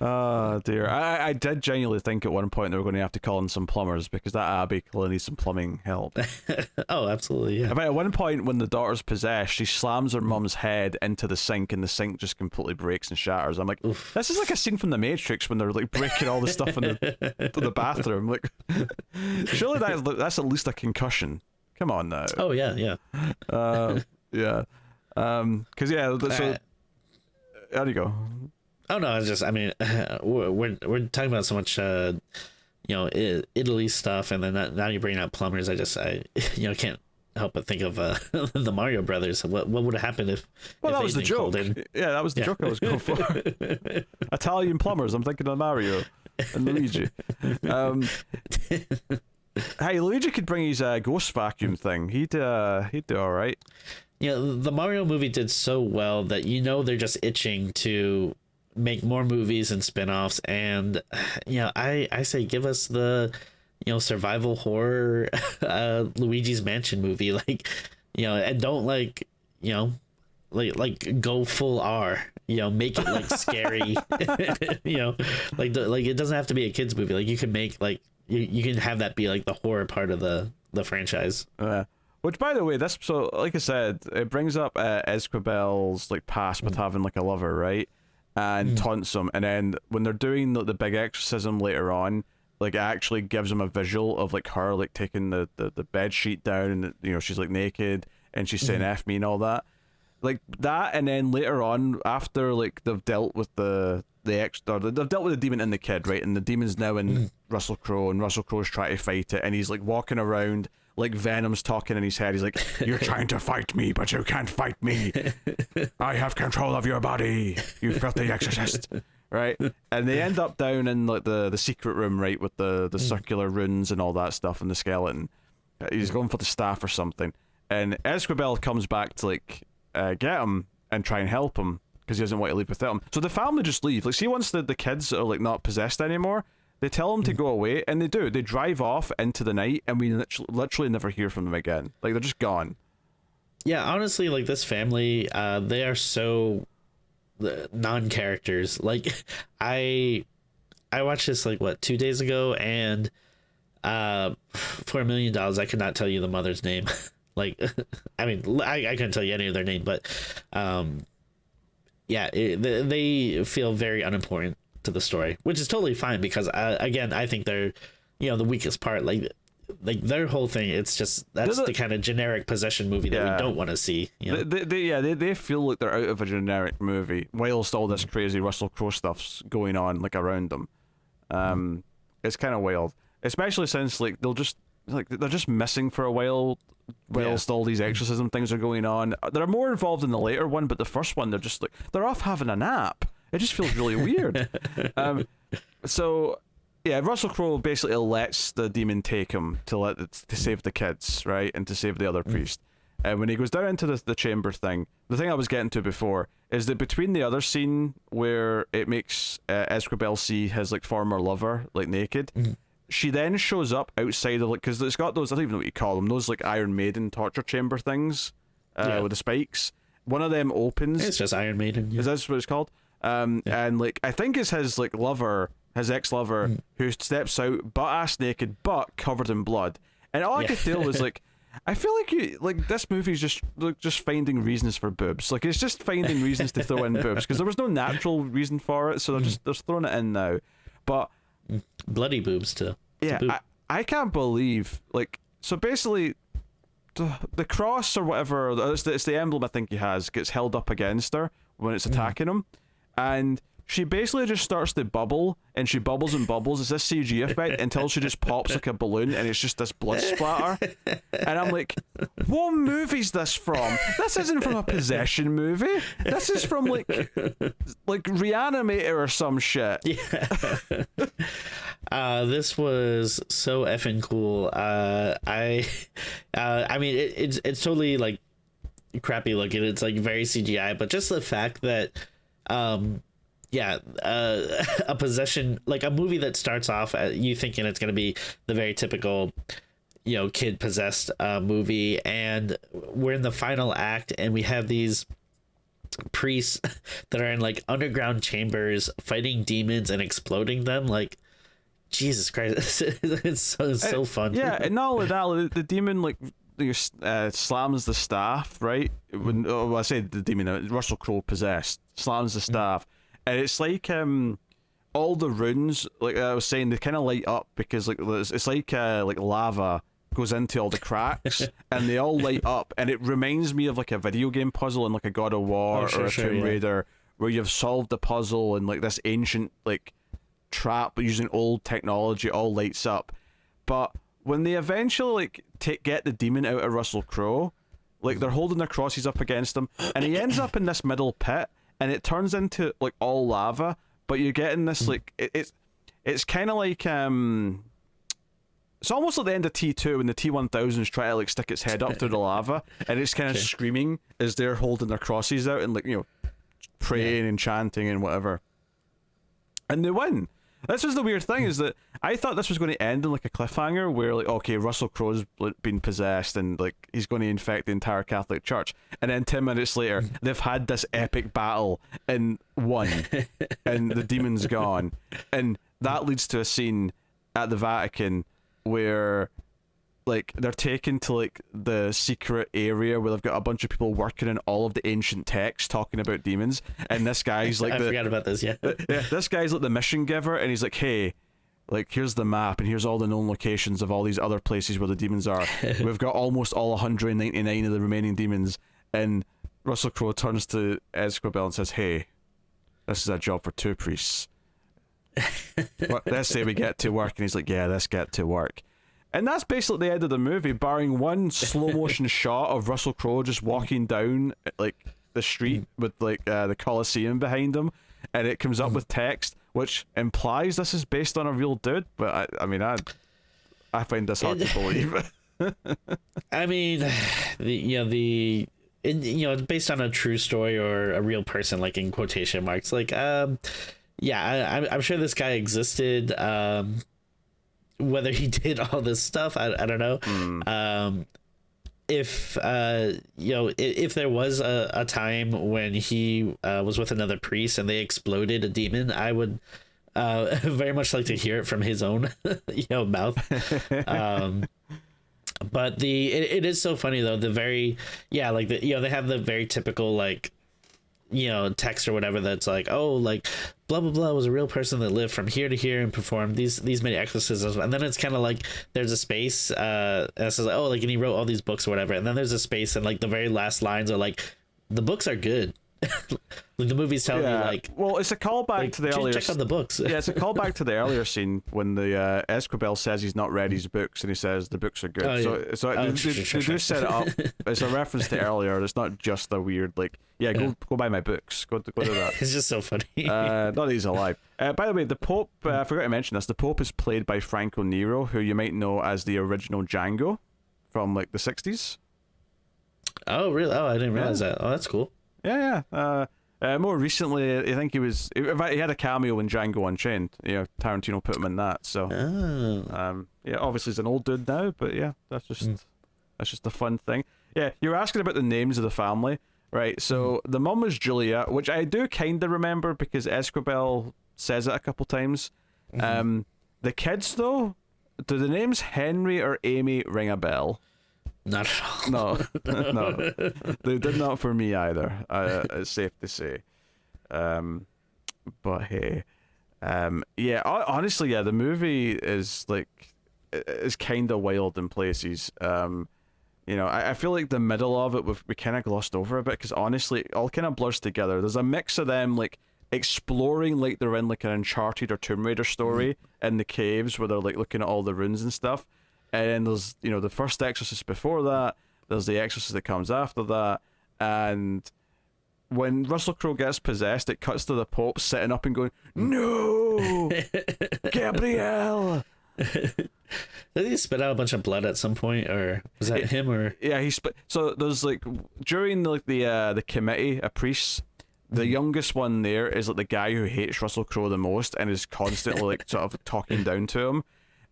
Oh dear. I did genuinely think at one point they were going to have to call in some plumbers, because that Abbey clearly needs some plumbing help. Oh, absolutely, yeah. I mean, at one point when the daughter's possessed, she slams her mum's head into the sink, and the sink just completely breaks and shatters. I'm like, oof. This is like a scene from The Matrix when they're like breaking all the stuff in the bathroom. Like, surely that's at least a concussion. Come on now. Oh yeah. Yeah. Because so there you go. Oh no, it's just, I mean, we're talking about so much Italy stuff, and then now you're bringing up plumbers. I can't help but think of the Mario Brothers. What would have happened if that was the joke. Yeah, that was the joke I was going for. Italian plumbers. I'm thinking of Mario and Luigi. Hey, Luigi could bring his ghost vacuum thing. He'd do all right. Yeah, the Mario movie did so well that they're just itching to make more movies and spin-offs, and I say give us the survival horror Luigi's Mansion movie, like and don't like go full R, make it like scary. Like it doesn't have to be a kids movie. Like you can make like you can have that be like the horror part of the franchise. Which, by the way, so like I said, it brings up Esquibel's like past with having like a lover, right? And taunts him, and then when they're doing the big exorcism later on, like it actually gives him a visual of like her like taking the bed sheet down, and she's like naked and she's saying F me and all that, like that. And then later on, after like they've dealt with they've dealt with the demon and the kid, right? And the demon's now in Russell Crowe, and Russell Crowe's trying to fight it, and he's like walking around like Venom's talking in his head. He's like, "You're trying to fight me, but you can't fight me. I have control of your body, you filthy exorcist." Right? And they end up down in like the secret room, right, with the circular runes and all that stuff, and the skeleton. He's going for the staff or something, and Esquibel comes back to like get him and try and help him, because he doesn't want to leave without him. So the family just leave. Like, see, once the kids are like not possessed anymore, They tell them to go away, and they do. They drive off into the night, and we literally never hear from them again. Like, they're just gone. Yeah, honestly, like, this family, they are so non-characters. Like, I watched this, like, 2 days ago, and for $1 million, I could not tell you the mother's name. Like, I mean, I couldn't tell you any of their name, but yeah, they feel very unimportant to the story, which is totally fine, because again, I think they're, the weakest part. Like their whole thing, it's just, that's the kind of generic possession movie that we don't want to see. They feel like they're out of a generic movie whilst all this crazy Russell Crowe stuff's going on, like, around them. It's kind of wild, especially since, like, they're just missing for a while whilst all these exorcism things are going on. They're more involved in the later one, but the first one, they're just like, they're off having a nap. It just feels really weird. So yeah, Russell Crowe basically lets the demon take him to save the kids, right, and to save the other priest. And when he goes down into the chamber thing, the thing I was getting to before is that between the other scene where it makes Esquibel see his, like, former lover, like, naked, she then shows up outside of, like, because it's got those, I don't even know what you call them, those, like, Iron Maiden torture chamber things with the spikes. One of them opens. It's just Iron Maiden. Yeah. Is that what it's called? And, like, I think it's his, like, lover, his ex-lover, who steps out butt-ass naked, but covered in blood. And all I could feel was, like, I feel like this movie's just finding reasons for boobs. Like, it's just finding reasons to throw in boobs, because there was no natural reason for it, so they're throwing it in now. But bloody boobs too. Yeah, I can't believe, like, so basically the cross or whatever, it's the emblem I think he has, gets held up against her when it's attacking him, and she basically just starts to bubble, and she bubbles and bubbles. It's this CG effect until she just pops like a balloon, and it's just this blood splatter. And I'm like, what movie's this from? This isn't from a possession movie. This is from like Reanimator or some shit. Yeah. This was so effing cool. I mean, it's totally, like, crappy looking. It's, like, very CGI, but just the fact that a possession, like, a movie that starts off you thinking it's going to be the very typical, kid possessed movie, and we're in the final act, and we have these priests that are in, like, underground chambers fighting demons and exploding them. Like, Jesus Christ, it's so fun. Yeah, and not only that, the demon, like, slams the staff, right? I say the demon, Russell Crowe possessed, slams the staff. And it's like all the runes, like I was saying, they kind of light up, because, like, it's like lava goes into all the cracks and they all light up, and it reminds me of, like, a video game puzzle in, like, a God of War or a Tomb Raider, where you've solved the puzzle and, like, this ancient, like, trap using old technology all lights up. But when they eventually, like, get the demon out of Russell Crowe, like, they're holding their crosses up against him, and he ends up in this middle pit. And it turns into, like, all lava, but you're getting this, like, it's kind of like, it's almost like the end of T2 when the T-1000s try to, like, stick its head up through the lava, and it's kind of screaming as they're holding their crosses out and, like, praying and chanting and whatever. And they win. This was the weird thing, is that I thought this was going to end in, like, a cliffhanger where, like, okay, Russell Crowe's been possessed and, like, he's going to infect the entire Catholic Church, and then 10 minutes later they've had this epic battle and won, and the demon's gone, and that leads to a scene at the Vatican where, like, they're taken to, like, the secret area where they've got a bunch of people working in all of the ancient texts talking about demons, and this guy's like I forgot about this. Yeah, this guy's like the mission giver, and he's like, hey, like, here's the map, and here's all the known locations of all these other places where the demons are. We've got almost all 199 of the remaining demons. And Russell Crowe turns to Esquibel and says, hey, this is a job for 2 priests. Let's say we get to work. And he's like, yeah, let's get to work. And that's basically the end of the movie, barring one slow motion shot of Russell Crowe just walking down, like, the street with, like, the Colosseum behind him, and it comes up with text which implies this is based on a real dude. But I mean, I find this hard to believe. I mean, it's based on a true story or a real person, like, in quotation marks. Like, yeah, I'm sure this guy existed. Whether he did all this stuff, I don't know. Mm. If if there was a time when he was with another priest and they exploded a demon, I would very much like to hear it from his own mouth. But it is so funny though, the very like they have the very typical like text or whatever that's like, oh, like blah blah blah was a real person that lived from here to here and performed these many exorcisms, and then it's kind of like there's a space and it says like, oh, like, and he wrote all these books or whatever, and then there's a space and like the very last lines are like, the books are good. Like the movie's telling you like, well, it's a callback to the earlier. Check out the books. Yeah, it's a callback to the earlier scene when the Esquibel says he's not read his books and he says the books are good. They do set it up. It's a reference to earlier. It's not just a weird like, go buy my books. Go do that. It's just so funny. Not that he's alive. By the way, the Pope. I forgot to mention this. The Pope is played by Franco Nero, who you might know as the original Django from like the 60s. Oh really? Oh, I didn't realize that. Oh, that's cool. Yeah. More recently, I think he was. In fact, he had a cameo in Django Unchained. Tarantino put him in that. So, obviously he's an old dude now, but that's just a fun thing. Yeah, you were asking about the names of the family, right? So the mum was Julia, which I do kind of remember because Esquibel says it a couple times. The kids, though, do the names Henry or Amy ring a bell? Not at all. No, they did not for me either. It's safe to say. But hey, honestly, the movie is kind of wild in places. I feel like the middle of it we kind of glossed over a bit because honestly, it all kind of blurs together. There's a mix of them like exploring like they're in like an Uncharted or Tomb Raider story in the caves where they're like looking at all the runes and stuff. And then there's, the first Exorcist before that. There's the Exorcist that comes after that. And when Russell Crowe gets possessed, it cuts to the Pope sitting up and going, "No, Gabrielle." Did he spit out a bunch of blood at some point, or was that him? Or he spit. So there's like during the committee of priests, the youngest one there is like the guy who hates Russell Crowe the most and is constantly like sort of talking down to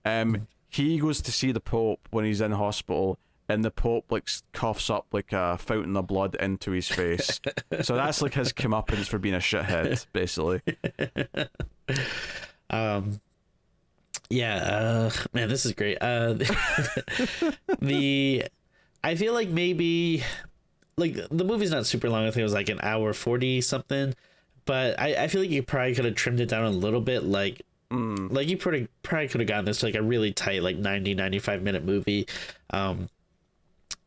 him. He goes to see the Pope when he's in hospital, and the Pope like coughs up like a fountain of blood into his face. So that's like his comeuppance for being a shithead, basically. Man, this is great. I feel like maybe like the movie's not super long. I think it was like an hour 40 something, but I feel like you probably could have trimmed it down a little bit. Like you probably could have gotten this to like a really tight like 95 minute movie.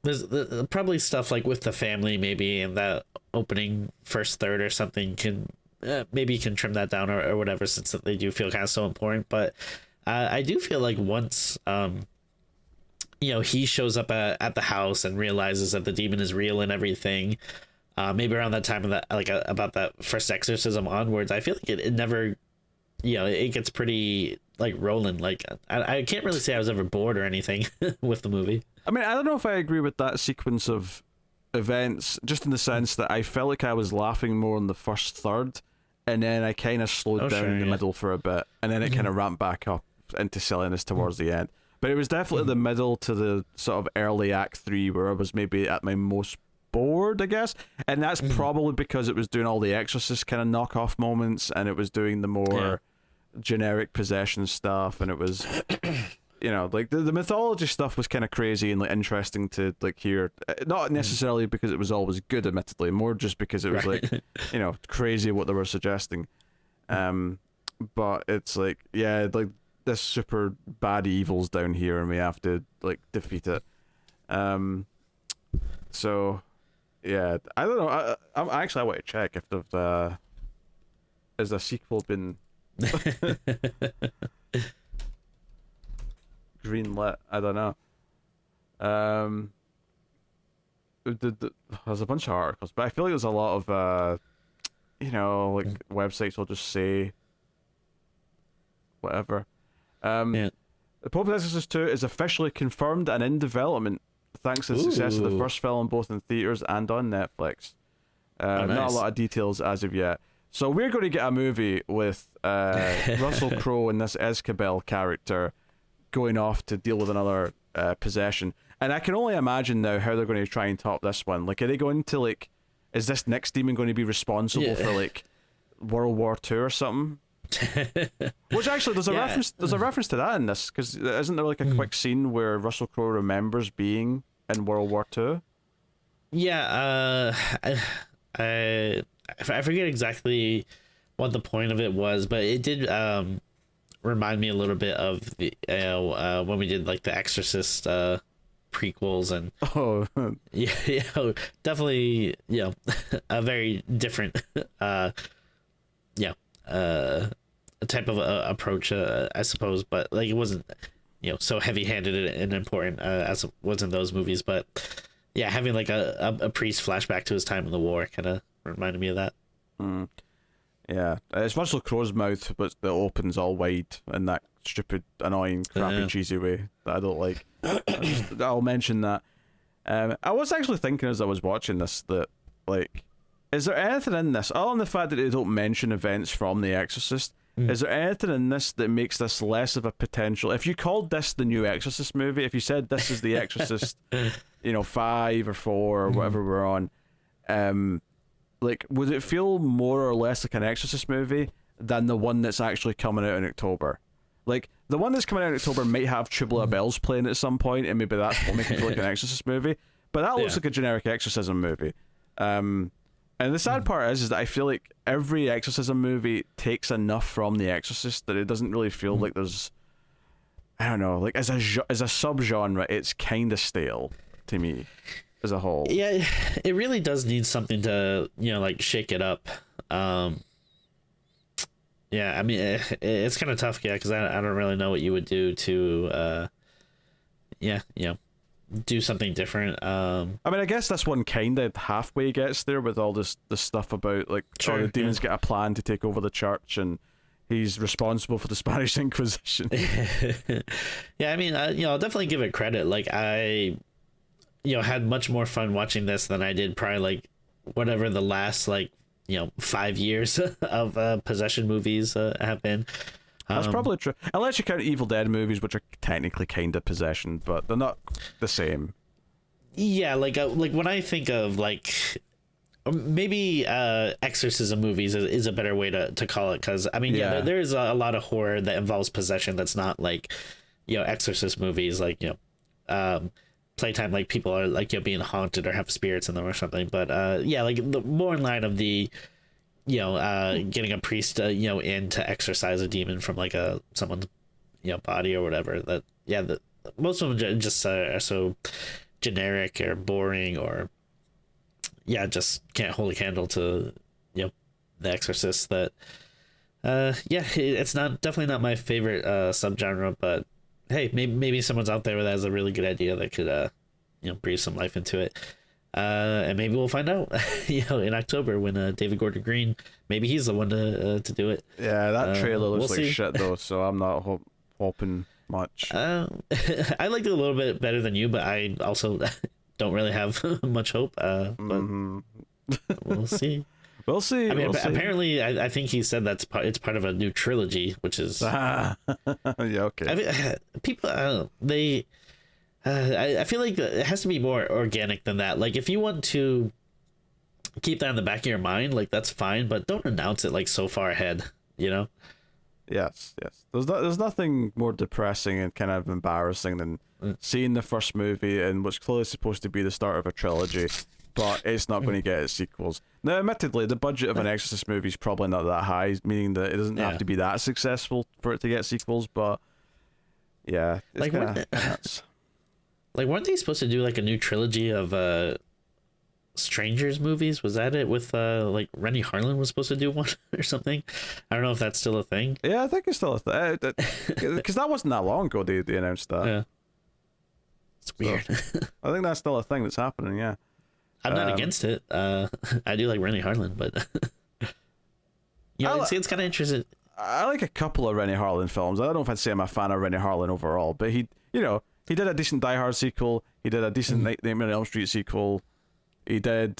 There's probably stuff like with the family maybe in that opening first third or something can maybe you can trim that down or whatever, since they do feel kind of so important. But I do feel like once he shows up at the house and realizes that the demon is real and everything, maybe around that time of that, like about that first exorcism onwards, I feel like it never, it gets pretty like rolling. Like I can't really say I was ever bored or anything with the movie. I mean, I don't know if I agree with that sequence of events, just in the sense that I felt like I was laughing more in the first third, and then I kind of slowed down in the middle for a bit, and then it kind of ramped back up into silliness towards the end. But it was definitely the middle to the sort of early Act 3 where I was maybe at my most bored, I guess. And that's probably because it was doing all the Exorcist kind of knockoff moments, and it was doing the more generic possession stuff, and it was... like the mythology stuff was kind of crazy and like interesting to like hear. Not necessarily because it was always good, admittedly, more just because it was like, crazy what they were suggesting. But it's like, like this super bad evil's down here and we have to like defeat it. So yeah, I don't know. I want to check if the has a sequel been greenlit. I don't know. There's a bunch of articles, but I feel like there's a lot of like websites will just say whatever. The Pope's Exorcist 2 is officially confirmed and in development thanks to the success of the first film both in theaters and on Netflix. Nice. Not a lot of details as of yet. So we're going to get a movie with Russell Crowe and this Escabel character going off to deal with another possession. And I can only imagine now how they're going to try and top this one. Like, are they going to, like, is this next demon going to be responsible for, like, World War II or something? Which actually, there's a reference to that in this, because isn't there, like, a quick scene where Russell Crowe remembers being in World War II? Yeah, I forget exactly what the point of it was, but it did remind me a little bit of the when we did like the Exorcist prequels and definitely a very different type of approach, I suppose, but like it wasn't so heavy-handed and important as it was in those movies, but yeah, having like a priest flashback to his time in the war kind of reminded me of that. Yeah, it's Russell Crowe's mouth, but that opens all wide in that stupid, annoying, crappy, cheesy way that I don't like. I'll mention that. I was actually thinking as I was watching this that, like, is there anything in this, other than the fact that they don't mention events from The Exorcist, is there anything in this that makes this less of a potential? If you called this the new Exorcist movie, if you said this is The Exorcist, 5 or 4 or whatever we're on, like, would it feel more or less like an Exorcist movie than the one that's actually coming out in October? Like, the one that's coming out in October might have Tubular Bells playing at some point, and maybe that's what makes it feel like an Exorcist movie, but that looks like a generic exorcism movie. And the sad part is that I feel like every exorcism movie takes enough from The Exorcist that it doesn't really feel like there's, I don't know, like as a subgenre, it's kind of stale to me as a whole. Yeah, it really does need something to like shake it up. Yeah, I mean it's kind of tough, because I don't really know what you would do to do something different. I mean, I guess this one kind of halfway gets there with all this stuff about like the demons get a plan to take over the church and he's responsible for the Spanish Inquisition. Yeah, I mean, I'll definitely give it credit. Like, I had much more fun watching this than I did probably like whatever the last 5 years of possession movies have been. That's probably true, unless you count Evil Dead movies, which are technically kind of possession, but they're not the same. Yeah, like when I think of like maybe exorcism movies is a better way to call it, because I mean there is a lot of horror that involves possession that's not like exorcist movies, like playtime, like people are like being haunted or have spirits in them or something, but like the more in line of the getting a priest in to exorcise a demon from like someone's body or whatever. That most of them just are so generic or boring, or just can't hold a candle to The Exorcist. That it's definitely not my favorite subgenre, but hey, maybe someone's out there that has a really good idea that could breathe some life into it. And maybe we'll find out, in October when David Gordon Green, maybe he's the one to do it. Yeah, that trailer looks like shit though, so I'm not hoping much. I liked it a little bit better than you, but I also don't really have much hope. But we'll see. We'll see. I mean, we'll apparently, I think he said it's part of a new trilogy, which is yeah, okay. I mean, people I feel like it has to be more organic than that. Like, if you want to keep that in the back of your mind, like, that's fine, but don't announce it like so far ahead, Yes. There's nothing more depressing and kind of embarrassing than seeing the first movie and what's clearly supposed to be the start of a trilogy, but it's not going to get its sequels. Now, admittedly, the budget of an Exorcist movie is probably not that high, meaning that it doesn't have to be that successful for it to get sequels, but yeah, it's like nuts. Like, weren't they supposed to do like a new trilogy of Strangers movies? Was that it? With like Rennie Harlan was supposed to do one or something. I don't know if that's still a thing. Yeah, I think it's still a thing, because that wasn't that long ago they announced that. Yeah, it's weird. So, I think that's still a thing that's happening. Yeah, I'm not against it. I do like Rennie Harlan, but it's kind of interesting. I like a couple of Rennie Harlan films. I don't know if I'd say I'm a fan of Rennie Harlan overall, but he did a decent Die Hard sequel. He did a decent Nightmare on Elm Street sequel. He did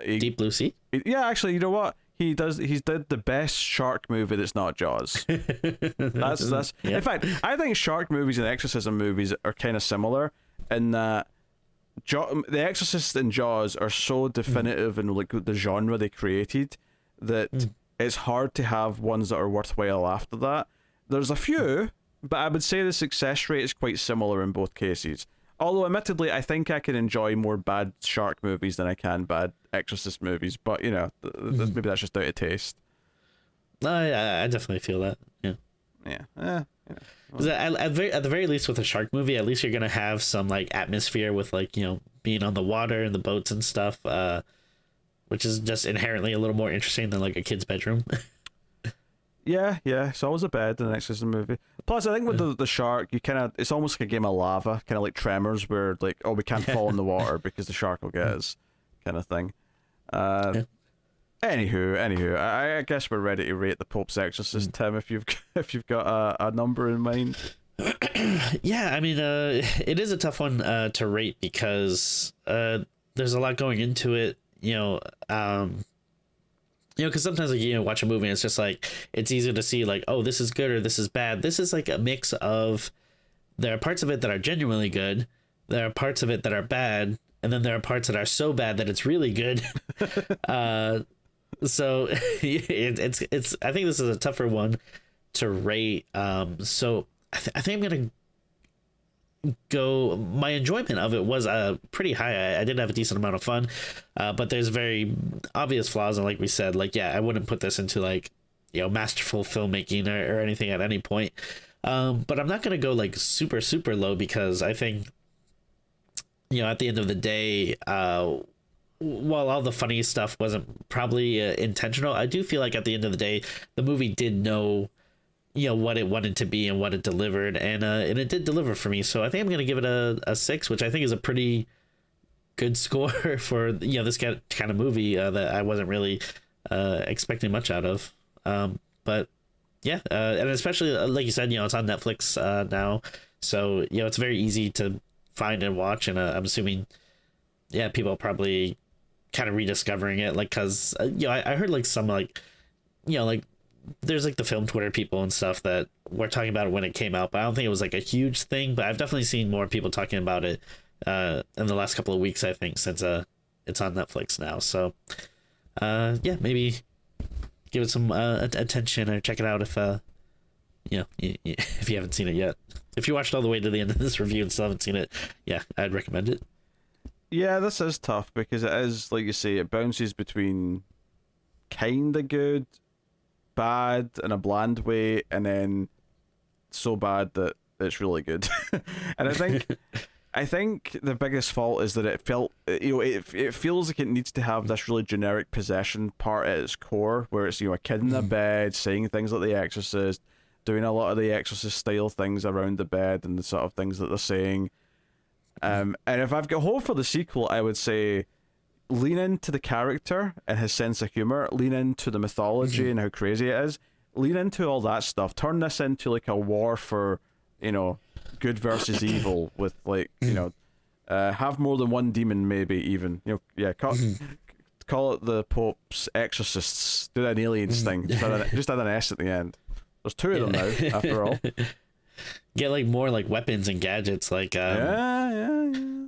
Deep Blue Sea. Yeah, actually, you know what? he did the best shark movie that's not Jaws. That's Yeah. In fact, I think shark movies and exorcism movies are kind of similar in that the Exorcist and Jaws are so definitive in like the genre they created that it's hard to have ones that are worthwhile after that. There's a few, but I would say the success rate is quite similar in both cases. Although, admittedly, I think I can enjoy more bad shark movies than I can bad Exorcist movies. But, you know, maybe that's just out of taste. No, yeah, I definitely feel that. Yeah. Yeah. 'Cause at the very least with a shark movie, at least you're going to have some, like, atmosphere with, like, you know, being on the water and the boats and stuff, which is just inherently a little more interesting than, like, a kid's bedroom. Yeah. It's always a bed in an Exorcism movie. Plus, I think with the shark, you kind of, it's almost like a game of lava, kind of like Tremors, where like, oh, we can't fall in the water because the shark will get us, kind of thing. Anywho, I guess we're ready to rate the Pope's Exorcist, Tim. If you've got a number in mind. Yeah, I mean, it is a tough one to rate because there's a lot going into it. Because sometimes like, watch a movie and it's just like it's easy to see like, oh, this is good or this is bad. This is like a mix of, there are parts of it that are genuinely good, there are parts of it that are bad, and then there are parts that are so bad that it's really good. So it's I think this is a tougher one to rate. So I think I'm gonna go, my enjoyment of it was pretty high. I did have a decent amount of fun, but there's very obvious flaws, and like we said, like, yeah, I wouldn't put this into like, masterful filmmaking or anything at any point, but I'm not gonna go like super low, because I think, at the end of the day, while all the funny stuff wasn't probably intentional, I do feel like at the end of the day the movie did know what it wanted to be and what it delivered, and it did deliver for me. So I think I'm gonna give it a 6, which I think is a pretty good score for this kind of movie that I wasn't really expecting much out of. But yeah, and especially like you said, it's on Netflix now, so it's very easy to find and watch, and I'm assuming people are probably kind of rediscovering it, like, because I heard like some like like there's like the film Twitter people and stuff that were talking about it when it came out, but I don't think it was like a huge thing. But I've definitely seen more people talking about it in the last couple of weeks, I think, since it's on Netflix now. So maybe give it some attention or check it out if if you haven't seen it yet. If you watched all the way to the end of this review and still haven't seen it, I'd recommend it. Yeah, this is tough because it is, like you say, it bounces between kinda good, bad in a bland way, and then so bad that it's really good. And I think the biggest fault is that it felt, it feels like it needs to have this really generic possession part at its core, where it's a kid in a bed saying things like The Exorcist, doing a lot of The Exorcist style things around the bed and the sort of things that they're saying. And if I've got hope for the sequel, I would say lean into the character and his sense of humor, lean into the mythology and how crazy it is, lean into all that stuff, turn this into like a war for good versus evil, with like have more than one demon, maybe even call it the Pope's Exorcists, do that aliens thing, just add an S at the end. There's two of them now after all. Get like more like weapons and gadgets, like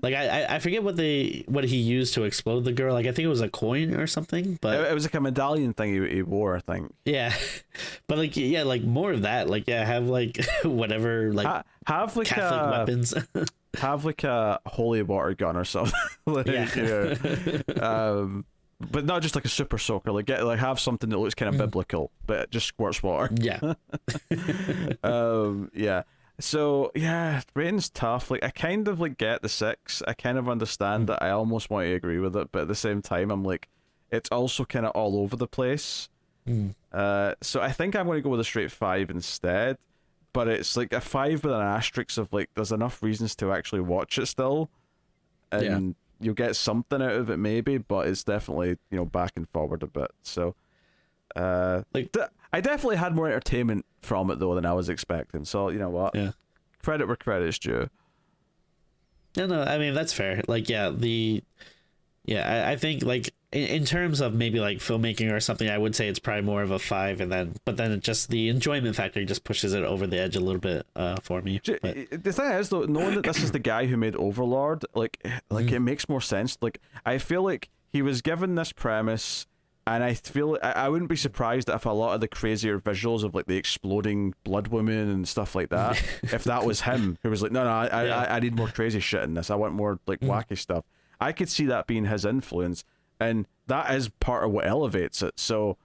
like I forget what he used to explode the girl. Like I think it was a coin or something, but it was like a medallion thing he wore, I think. Yeah, but like like more of that. Like have like whatever, like have like Catholic weapons. Have like a holy water gun or something. But not just like a super soaker. Like have something that looks kind of biblical, but it just squirts water. Yeah. Yeah. So rating's tough. Like I kind of like get the 6. I kind of understand that. I almost want to agree with it, but at the same time, I'm like, it's also kind of all over the place. So I think I'm going to go with a straight 5 instead. But it's like a 5 with an asterisk of like, there's enough reasons to actually watch it still, and you'll get something out of it maybe, but it's definitely back and forward a bit. So I definitely had more entertainment from it though than I was expecting. So you know what, credit where credit's due. No, I mean that's fair. Like I think like in terms of maybe like filmmaking or something, I would say it's probably more of a 5, but then it just the enjoyment factor just pushes it over the edge a little bit for me. But, The thing is, though, knowing that this is the guy who made Overlord, it makes more sense. Like, I feel like he was given this premise, and I feel I wouldn't be surprised if a lot of the crazier visuals of like the exploding blood woman and stuff like that, if that was him who was like, no, I need more crazy shit in this. I want more like wacky stuff. I could see that being his influence. And that is part of what elevates it. So,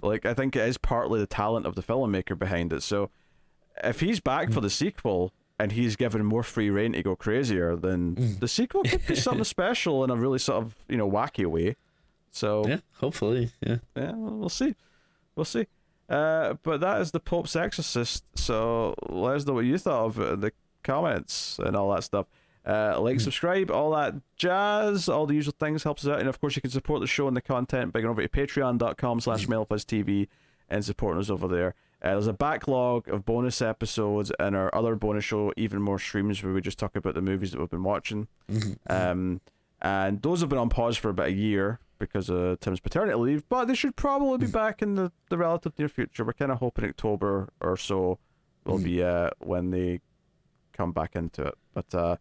like, I think it is partly the talent of the filmmaker behind it. So, if he's back for the sequel and he's given more free reign to go crazier, then the sequel could be something special in a really sort of, wacky way. So, yeah, hopefully, yeah. Yeah, we'll see. We'll see. But that is the Pope's Exorcist. So, let us know what you thought of it in the comments and all that stuff. Like, subscribe, all that jazz, all the usual things helps us out. And of course, you can support the show and the content by going over to patreon.com/MailFuzzTV and supporting us over there. There's a backlog of bonus episodes and our other bonus show, Even More Streams, where we just talk about the movies that we've been watching. And those have been on pause for about a year because of Tim's paternity leave, but they should probably be back in the relative near future. We're kind of hoping October or so will be when they come back into it. But go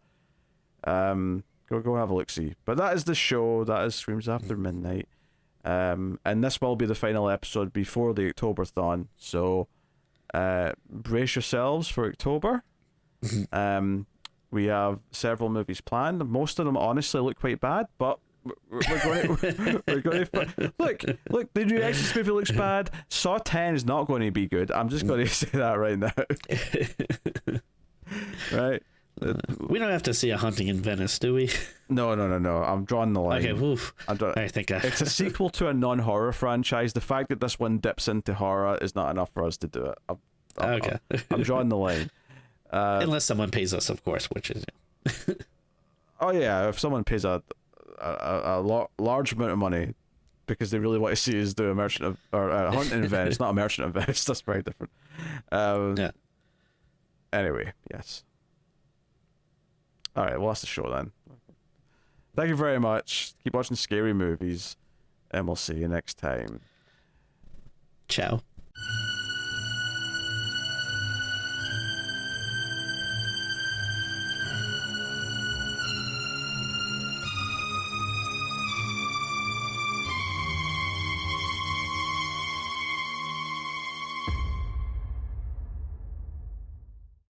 have a look see. But that is the show. That is Screams After Midnight. And this will be the final episode before the October-thon. So brace yourselves for October. We have several movies planned. Most of them honestly look quite bad, but we're going to look, the new Exorcist movie looks bad. Saw 10 is not going to be good. I'm just going to say that right now. Right. We don't have to see A Haunting in Venice, do we? No. I'm drawing the line. Okay, oof. I think it's a sequel to a non-horror franchise. The fact that this one dips into horror is not enough for us to do it. I'm drawing the line. Unless someone pays us, of course, which is... Oh yeah, if someone pays a large amount of money because they really want to see us do a Merchant of or a Haunting in Venice, not a Merchant of Venice. That's very different. Yeah. Anyway, yes. All right, well, that's the show then. Thank you very much. Keep watching scary movies, and we'll see you next time. Ciao.